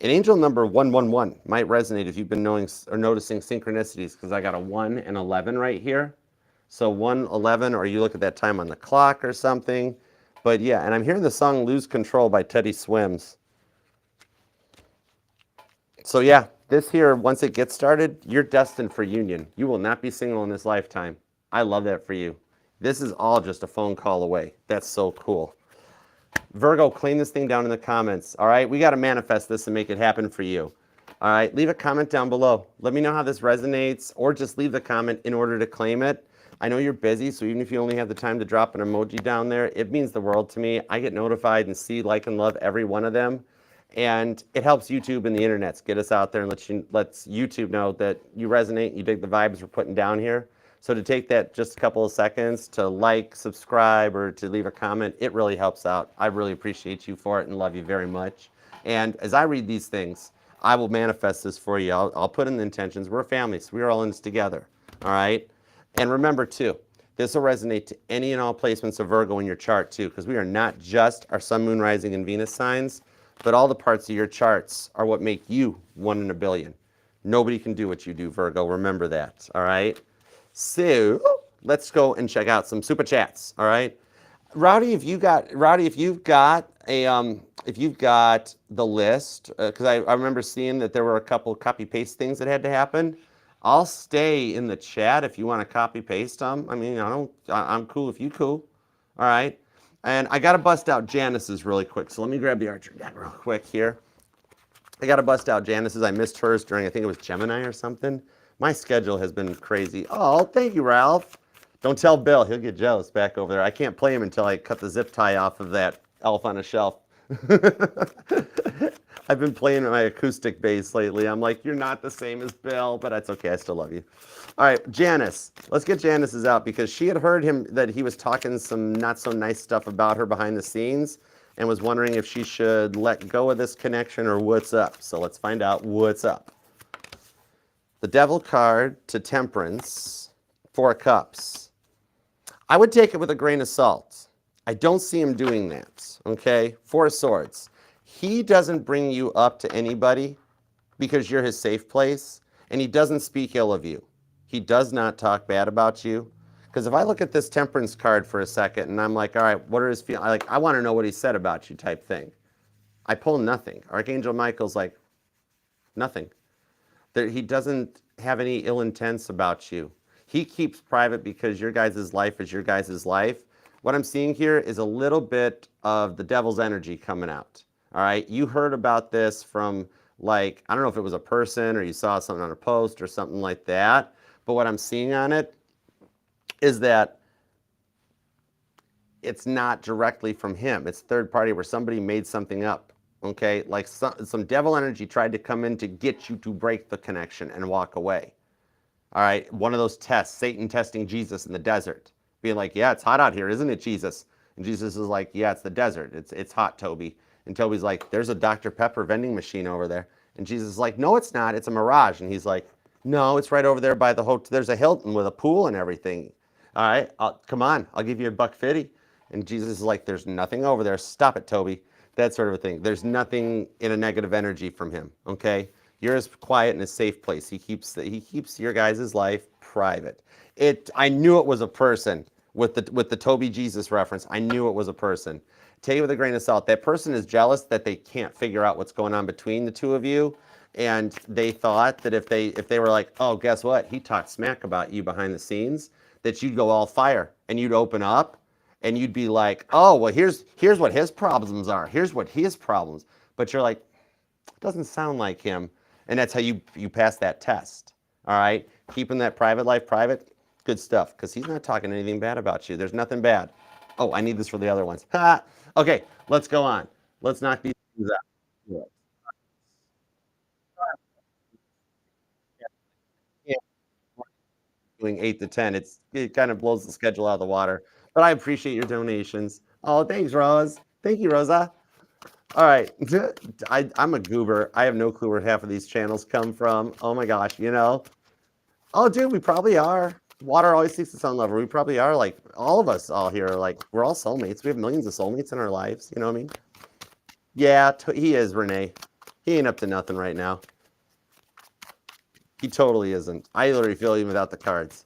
An angel number 111 might resonate if you've been knowing or noticing synchronicities, because I got a 1 and 11 right here. So 111, or you look at that time on the clock or something. But yeah, and I'm hearing the song Lose Control by Teddy Swims. So yeah, this here, once it gets started, you're destined for union. You will not be single in this lifetime. I love that for you. This is all just a phone call away. That's so cool. Virgo, claim this thing down in the comments. All right, we got to manifest this and make it happen for you. All right, leave a comment down below. Let me know how this resonates, or just leave the comment in order to claim it. I know you're busy, so even if you only have the time to drop an emoji down there, it means the world to me. I get notified and see, like, and love every one of them. And it helps YouTube and the internets get us out there and lets YouTube know that you resonate, you dig the vibes we're putting down here. So to take that just a couple of seconds to like, subscribe, or to leave a comment, it really helps out. I really appreciate you for it and love you very much. And as I read these things, I will manifest this for you. I'll put in the intentions. We're a family, so we're all in this together. All right? And remember, too, this will resonate to any and all placements of Virgo in your chart, too, because we are not just our Sun, Moon, Rising, and Venus signs, but all the parts of your charts are what make you 1 in a billion. Nobody can do what you do, Virgo. Remember that, all right? So let's go and check out some super chats, all right? Rowdy, if you've got the list, because I remember seeing that there were a couple copy paste things that had to happen. I'll stay in the chat if you want to copy paste them. I mean, I'm cool if you cool, all right? And I got to bust out Janice's really quick. So let me grab the archer deck real quick here. I got to bust out Janice's. I missed hers during, I think it was Gemini or something. My schedule has been crazy. Oh, thank you, Ralph. Don't tell Bill. He'll get jealous back over there. I can't play him until I cut the zip tie off of that elf on a shelf. I've been playing my acoustic bass lately. I'm like, you're not the same as Bill, but that's okay. I still love you. All right, Janice. Let's get Janice's out because she had heard him that he was talking some not so nice stuff about her behind the scenes and was wondering if she should let go of this connection or what's up. So let's find out what's up. The Devil card to Temperance, 4 of Cups. I would take it with a grain of salt. I don't see him doing that, okay? 4 of Swords. He doesn't bring you up to anybody because you're his safe place, and he doesn't speak ill of you. He does not talk bad about you. Because if I look at this Temperance card for a second, and I'm like, all right, what are his feelings? Like, I want to know what he said about you type thing. I pull nothing. Archangel Michael's like, nothing. He doesn't have any ill intents about you. He keeps private because your guys' life is your guys' life. What I'm seeing here is a little bit of the devil's energy coming out. All right, you heard about this from, like, I don't know if it was a person or you saw something on a post or something like that, but what I'm seeing on it is that it's not directly from him. It's third party where somebody made something up, okay? Like some devil energy tried to come in to get you to break the connection and walk away. All right, one of those tests, Satan testing Jesus in the desert, being like, yeah, it's hot out here, isn't it, Jesus? And Jesus is like, yeah, it's the desert. It's hot, Toby. And Toby's like, there's a Dr. Pepper vending machine over there. And Jesus is like, no, it's not. It's a mirage. And he's like, no, it's right over there by the hotel. There's a Hilton with a pool and everything. All right, come on. I'll give you $1.50. And Jesus is like, there's nothing over there. Stop it, Toby. That sort of a thing. There's nothing in a negative energy from him, okay? You're as quiet in a safe place. He keeps your guys' life private. I knew it was a person with the Toby Jesus reference. I knew it was a person. Take it with a grain of salt. That person is jealous that they can't figure out what's going on between the two of you, and they thought that if they were like, oh, guess what? He talked smack about you behind the scenes, that you'd go all fire and you'd open up and you'd be like, oh, well, here's what his problems are. Here's what his problems. But you're like, it doesn't sound like him. And that's how you pass that test. All right? Keeping that private life private, good stuff. Because he's not talking anything bad about you. There's nothing bad. Oh, I need this for the other ones. Ha! Okay, let's go on. Let's knock these things out. Yeah. Doing 8 to 10. It kind of blows the schedule out of the water. But I appreciate your donations. Oh, thanks, Rose. Thank you, Rosa. All right. I'm a goober. I have no clue where half of these channels come from. Oh my gosh, you know? Oh, dude, we probably are. Water always seeks its own lover. We probably are, like, all of us all here, like, we're all soulmates. We have millions of soulmates in our lives. You know what I mean? Yeah, he is, Renee. He ain't up to nothing right now. He totally isn't. I literally feel even without the cards.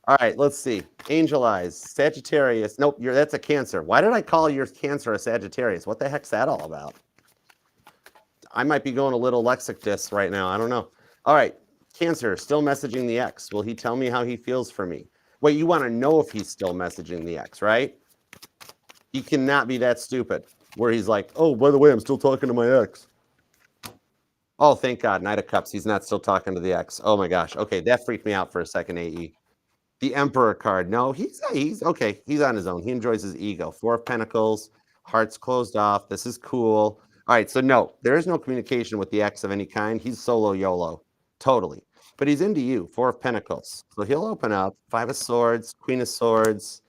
All right, let's see. Angel Eyes, Sagittarius. Nope, that's a Cancer. Why did I call your Cancer a Sagittarius? What the heck's that all about? I might be going a little lexic disc right now. I don't know. All right, Cancer, still messaging the ex. Will he tell me how he feels for me? Wait, you want to know if he's still messaging the ex, right? He cannot be that stupid. where he's like, oh, by the way, I'm still talking to my ex. Oh, thank God, Knight of Cups. He's not still talking to the ex. Oh my gosh. Okay, that freaked me out for a second, AE. The Emperor card. No, he's okay. He's on his own. He enjoys his ego. Four of Pentacles, heart's closed off. This is cool. All right, so no, there is no communication with the ex of any kind. He's solo YOLO, totally. But he's into you. Four of Pentacles. So he'll open up. Five of Swords, Queen of Swords.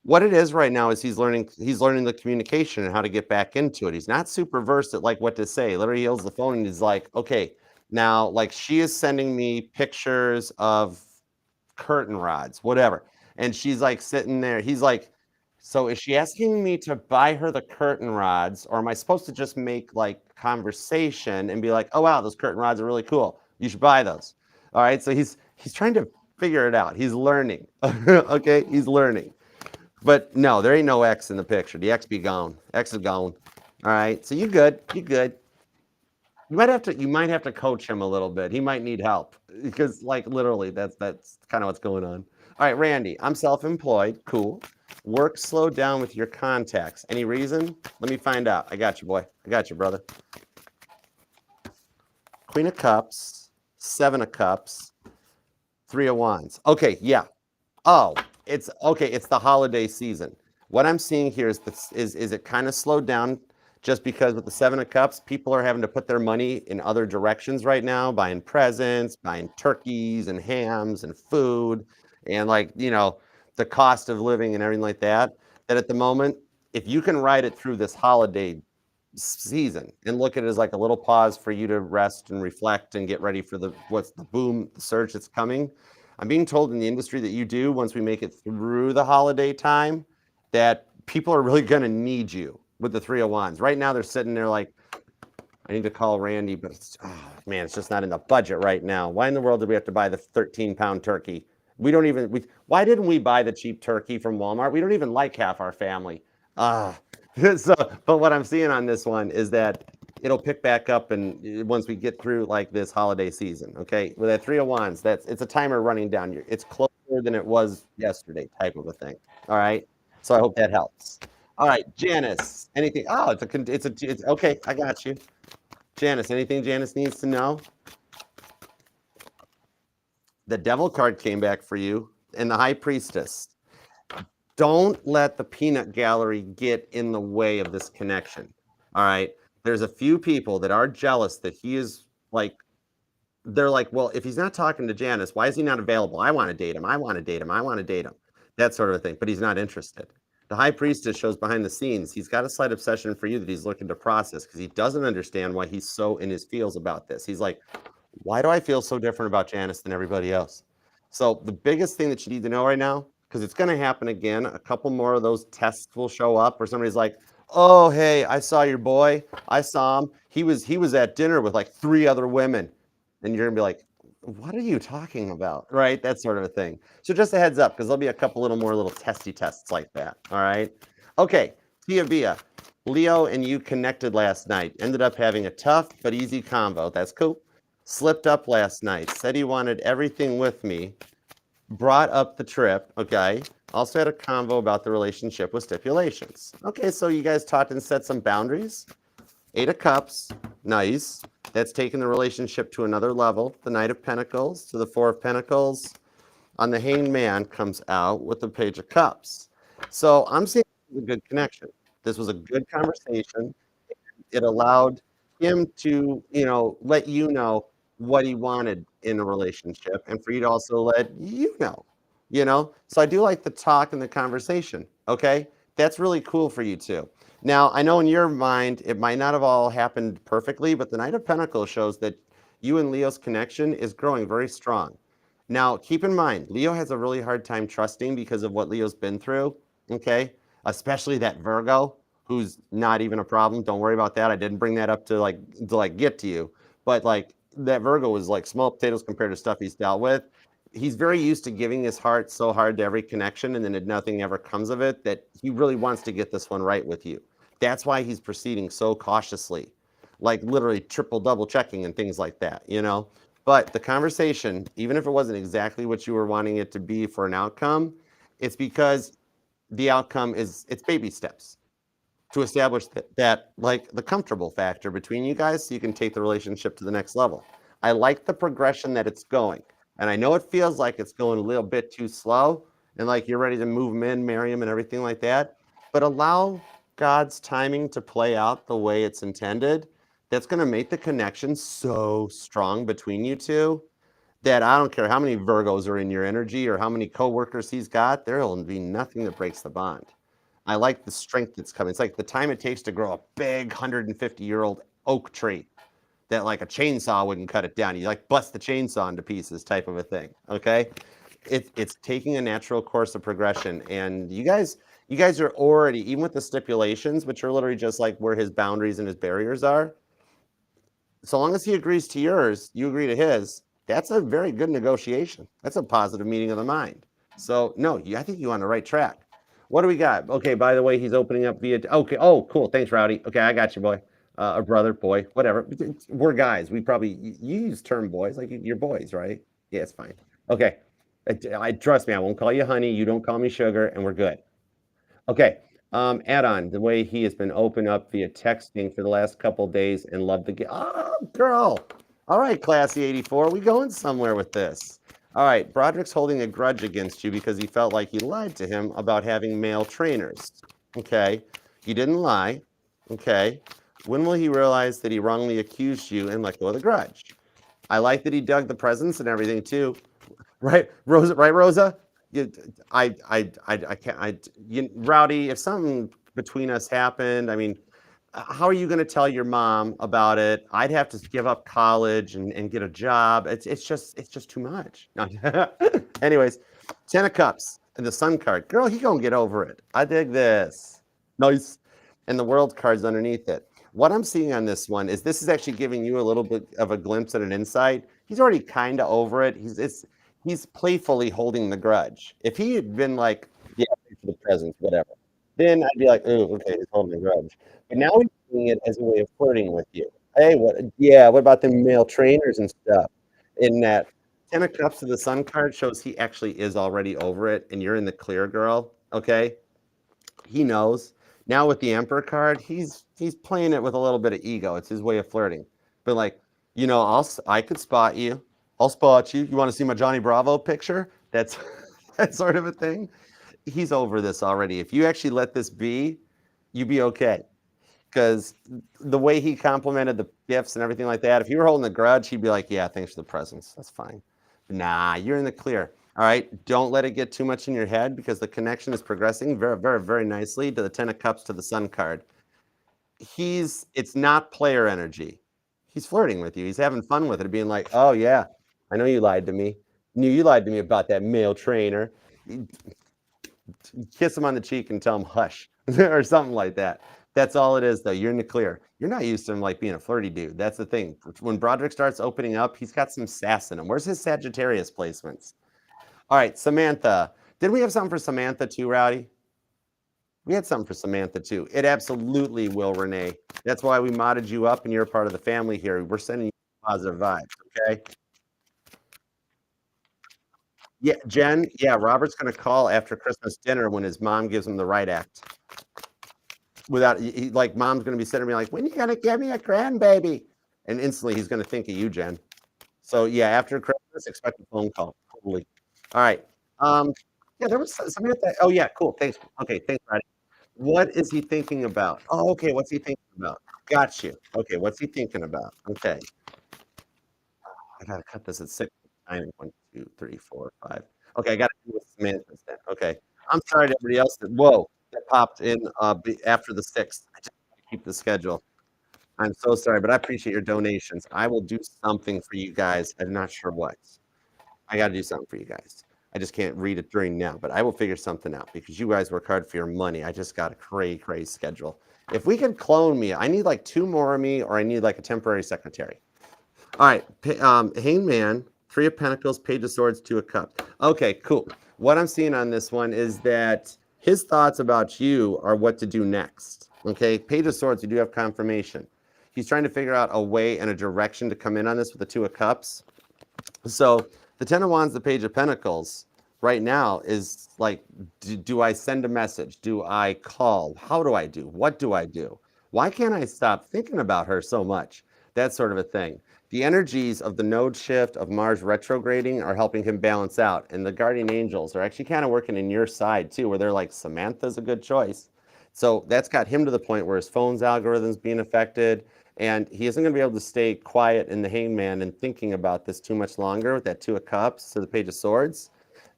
What it is right now is he's learning the communication and how to get back into it. He's not super versed at like what to say. Literally, he holds the phone and he's like, okay, now like she is sending me pictures of curtain rods, whatever. And she's like sitting there. He's like, so is she asking me to buy her the curtain rods, or am I supposed to just make like conversation and be like, oh wow, those curtain rods are really cool. You should buy those. All right. So he's trying to figure it out. He's learning. Okay, he's learning. But no, there ain't no X in the picture. The X be gone. X is gone. All right. So you good. You good. You might have to coach him a little bit. He might need help because like literally that's kind of what's going on. All right, Randy, I'm self-employed. Cool. Work slowed down with your contacts. Any reason? Let me find out. I got you, boy. I got you, brother. Queen of Cups, Seven of Cups, Three of Wands. Okay, yeah. Oh, it's okay. It's the holiday season. What I'm seeing here is it kind of slowed down just because with the Seven of Cups, people are having to put their money in other directions right now, buying presents, buying turkeys and hams and food, and like, the cost of living and everything like that. That at the moment, if you can ride it through this holiday season and look at it as like a little pause for you to rest and reflect and get ready for the boom, the surge that's coming. I'm being told in the industry that you do, once we make it through the holiday time, that people are really going to need you with the Three of Wands. Right now, they're sitting there like, I need to call Randy, but man, it's just not in the budget right now. Why in the world did we have to buy the 13-pound turkey? Why didn't we buy the cheap turkey from Walmart? We don't even like half our family. So, but what I'm seeing on this one is that it'll pick back up and once we get through like this holiday season, okay? With that Three of Wands, it's a timer running down. It's closer than it was yesterday, type of a thing. All right. So I hope that helps. All right, Janice. Anything? Oh, it's okay. I got you, Janice. Anything Janice needs to know? The Devil card came back for you, and the High Priestess. Don't let the peanut gallery get in the way of this connection. All right. There's a few people that are jealous that he is like, they're like, well, if he's not talking to Janice, why is he not available? I want to date him. I want to date him. I want to date him. That sort of thing. But he's not interested. The High Priestess shows behind the scenes. He's got a slight obsession for you that he's looking to process because he doesn't understand why he's so in his feels about this. He's like, why do I feel so different about Janice than everybody else? So the biggest thing that you need to know right now, because it's going to happen again, a couple more of those tests will show up where somebody's like, oh, hey, I saw your boy. I saw him. He was at dinner with like three other women. And you're going to be like, what are you talking about? Right? That sort of a thing. So just a heads up, because there'll be a couple little testy tests like that. All right. Okay. Tia Bia, Leo and you connected last night. Ended up having a tough but easy convo. That's cool. Slipped up last night. Said he wanted everything with me. Brought up the trip. Okay. Also had a convo about the relationship with stipulations. Okay. So you guys talked and set some boundaries. Eight of Cups. Nice. That's taken the relationship to another level. The Knight of Pentacles to the Four of Pentacles. On the Hanged Man comes out with the Page of Cups. So I'm seeing a good connection. This was a good conversation. It allowed him to, let you know what he wanted in a relationship and for you to also let you know. So I do like the talk and the conversation. Okay. That's really cool for you too. Now, I know in your mind, it might not have all happened perfectly, but the Knight of Pentacles shows that you and Leo's connection is growing very strong. Now, keep in mind, Leo has a really hard time trusting because of what Leo's been through, okay? Especially that Virgo, who's not even a problem. Don't worry about that. I didn't bring that up to get to you. But like that Virgo was like small potatoes compared to stuff he's dealt with. He's very used to giving his heart so hard to every connection and then nothing ever comes of it that he really wants to get this one right with you. That's why he's proceeding so cautiously, like literally triple double checking and things like that. But the conversation, even if it wasn't exactly what you were wanting it to be for an outcome, it's because the outcome it's baby steps. to establish that like the comfortable factor between you guys so you can take the relationship to the next level. I like the progression that it's going. And I know it feels like it's going a little bit too slow and like you're ready to move them in, marry them, and everything like that. But allow God's timing to play out the way it's intended. That's going to make the connection so strong between you two that I don't care how many Virgos are in your energy or how many coworkers he's got, there'll be nothing that breaks the bond. I like the strength that's coming. It's like the time it takes to grow a big 150-year-old oak tree that like a chainsaw wouldn't cut it down. You like bust the chainsaw into pieces type of a thing. Okay. It's taking a natural course of progression. And you guys are already, even with the stipulations, which are literally just like where his boundaries and his barriers are, so long as he agrees to yours, you agree to his, that's a very good negotiation. That's a positive meeting of the mind. So no, I think you're on the right track. What do we got? Okay, by the way, he's opening up via. Okay, oh, cool. Thanks, Rowdy. Okay, I got you, boy. A brother, boy, whatever. We're guys. We probably you use term boys like you're boys, right? Yeah, it's fine. Okay, I trust me. I won't call you honey. You don't call me sugar, and we're good. Okay. Add-on, the way he has been open up via texting for the last couple days and loved the game. Oh, girl. All right, Classy 84. We going somewhere with this. All right, Broderick's holding a grudge against you because he felt like you lied to him about having male trainers. Okay. You didn't lie. Okay. When will he realize that he wrongly accused you and let go of the grudge? I like that he dug the presents and everything too. Right, Rosa. Right, Rosa. You, I can't. Rowdy. If something between us happened, I mean, how are you going to tell your mom about it? I'd have to give up college and get a job. It's just too much. No. Anyways, 10 of Cups and the Sun card. Girl, he gonna get over it. I dig this. Nice. And the World card's underneath it. What I'm seeing on this one is this is actually giving you a little bit of a glimpse and an insight. He's already kind of over it. He's playfully holding the grudge. If he had been like, yeah, thanks for the presents, whatever, then I'd be like, oh, okay, he's holding the grudge. But now he's doing it as a way of flirting with you. Hey, what? Yeah, what about the male trainers and stuff? In that 10 of Cups to the Sun card shows he actually is already over it, and you're in the clear, girl. Okay, he knows. Now with the Emperor card, he's playing it with a little bit of ego. It's his way of flirting. But like, I could spot you. I'll spot you. You want to see my Johnny Bravo picture? That's that sort of a thing. He's over this already. If you actually let this be, you be okay. Because the way he complimented the gifts and everything like that, if you were holding a grudge, he'd be like, yeah, thanks for the presents. That's fine. Nah, you're in the clear. All right. Don't let it get too much in your head because the connection is progressing very, very, very nicely to the 10 of Cups to the Sun card. It's not player energy. He's flirting with you. He's having fun with it, being like, oh, yeah, I know you lied to me. Knew you lied to me about that male trainer. Kiss him on the cheek and tell him hush or something like that. That's all it is, though. You're in the clear. You're not used to him like being a flirty dude. That's the thing. When Broderick starts opening up, he's got some sass in him. Where's his Sagittarius placements? All right, Samantha. Did we have something for Samantha too, Rowdy? We had something for Samantha too. It absolutely will, Renee. That's why we modded you up and you're a part of the family here. We're sending you positive vibes, okay? Yeah, Jen, yeah, Robert's going to call after Christmas dinner when his mom gives him the right act. Like, mom's going to be sitting there like, when are you going to give me a grandbaby? And instantly he's going to think of you, Jen. So, yeah, after Christmas, expect a phone call. Totally. All right. Yeah, there was something at that. Oh, yeah, cool. Thanks. Okay, thanks, Roddy. What is he thinking about? Oh, okay, what's he thinking about? Got you. Okay, what's he thinking about? Okay. I gotta cut this at 6. 1, 2, 3, 4, 5. Okay, I gotta do with Samantha's then. Okay. I'm sorry to everybody else that popped in after the 6th. I just gotta keep the schedule. I'm so sorry, but I appreciate your donations. I will do something for you guys. I'm not sure what. I gotta do something for you guys. I just can't read it during now, but I will figure something out because you guys work hard for your money. I just got a crazy schedule. If we could clone me, I need like 2 more of me, or I need like a temporary secretary. All right, Hangman, 3 of Pentacles, Page of Swords, 2 of Cups. Okay, cool. What I'm seeing on this one is that his thoughts about you are what to do next. Okay, Page of Swords, you do have confirmation. He's trying to figure out a way and a direction to come in on this with the 2 of Cups. So the 10 of Wands, the Page of Pentacles, right now is like, do I send a message? Do I call? How do I do? What do I do? Why can't I stop thinking about her so much? That sort of a thing. The energies of the node shift of Mars retrograding are helping him balance out. And the guardian angels are actually kind of working in your side too, where they're like, Samantha's a good choice. So that's got him to the point where his phone's algorithm's being affected. And he isn't going to be able to stay quiet in the hangman and thinking about this too much longer with that Two of Cups to the Page of Swords.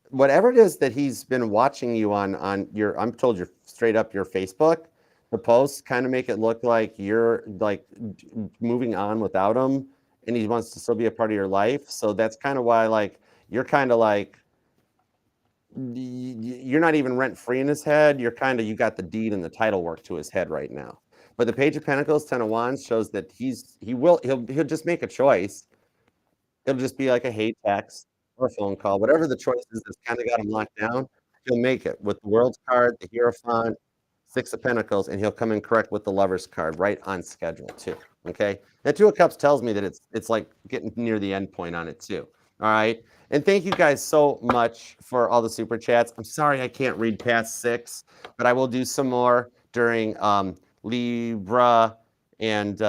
Whatever it is that he's been watching you on your, I'm told you're straight up your Facebook, the posts kind of make it look like you're like moving on without him and he wants to still be a part of your life. So that's kind of why like you're kind of like you're not even rent free in his head. You're kind of, you got the deed and the title work to his head right now. But the Page of Pentacles, Ten of Wands shows that he'll just make a choice. It'll just be like a hey text or a phone call, whatever the choice is that's kind of got him locked down. He'll make it with the World's card, the Hierophant, Six of Pentacles, and he'll come in correct with the Lover's card, right on schedule too. Okay, that Two of Cups tells me that it's like getting near the end point on it too. All right, and thank you guys so much for all the super chats. I'm sorry I can't read past 6, but I will do some more during Libra and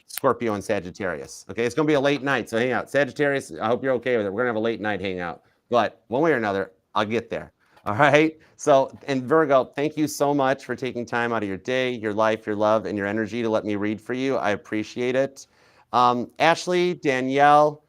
Scorpio and Sagittarius. Okay, it's gonna be a late night, so hang out. Sagittarius, I hope you're okay with it. We're gonna have a late night hangout, but one way or another, I'll get there. All right. So, and Virgo, thank you so much for taking time out of your day, your life, your love, and your energy to let me read for you. I appreciate it. Ashley, Danielle,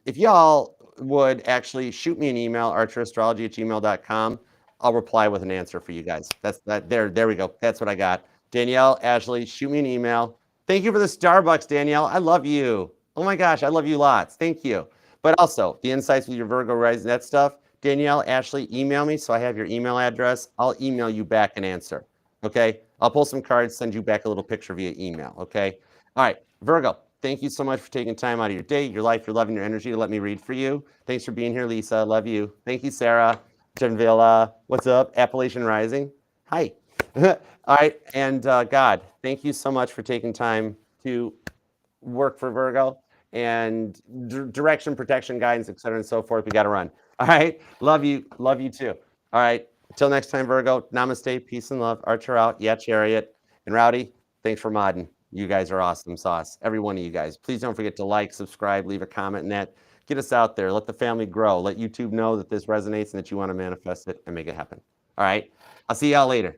if y'all would actually shoot me an email, archerastrology@gmail.com. I'll reply with an answer for you guys. That's that. There we go. That's what I got. Danielle, Ashley, shoot me an email. Thank you for the Starbucks, Danielle. I love you. Oh my gosh, I love you lots. Thank you. But also, the insights with your Virgo rising, that stuff, Danielle, Ashley, email me so I have your email address. I'll email you back an answer. Okay? I'll pull some cards, send you back a little picture via email. Okay? All right. Virgo, thank you so much for taking time out of your day, your life, your love, and your energy to let me read for you. Thanks for being here, Lisa. Love you. Thank you, Sarah. Janvilla, what's up? Appalachian Rising. Hi. All right. And God, thank you so much for taking time to work for Virgo and direction, protection, guidance, et cetera, and so forth. We got to run. All right. Love you. Love you too. All right. Until next time, Virgo. Namaste. Peace and love. Archer out. Yeah, Chariot. And Rowdy, thanks for modding. You guys are awesome sauce. Every one of you guys. Please don't forget to like, subscribe, leave a comment, and that. Get us out there. Let the family grow. Let YouTube know that this resonates and that you want to manifest it and make it happen. All right. I'll see y'all later.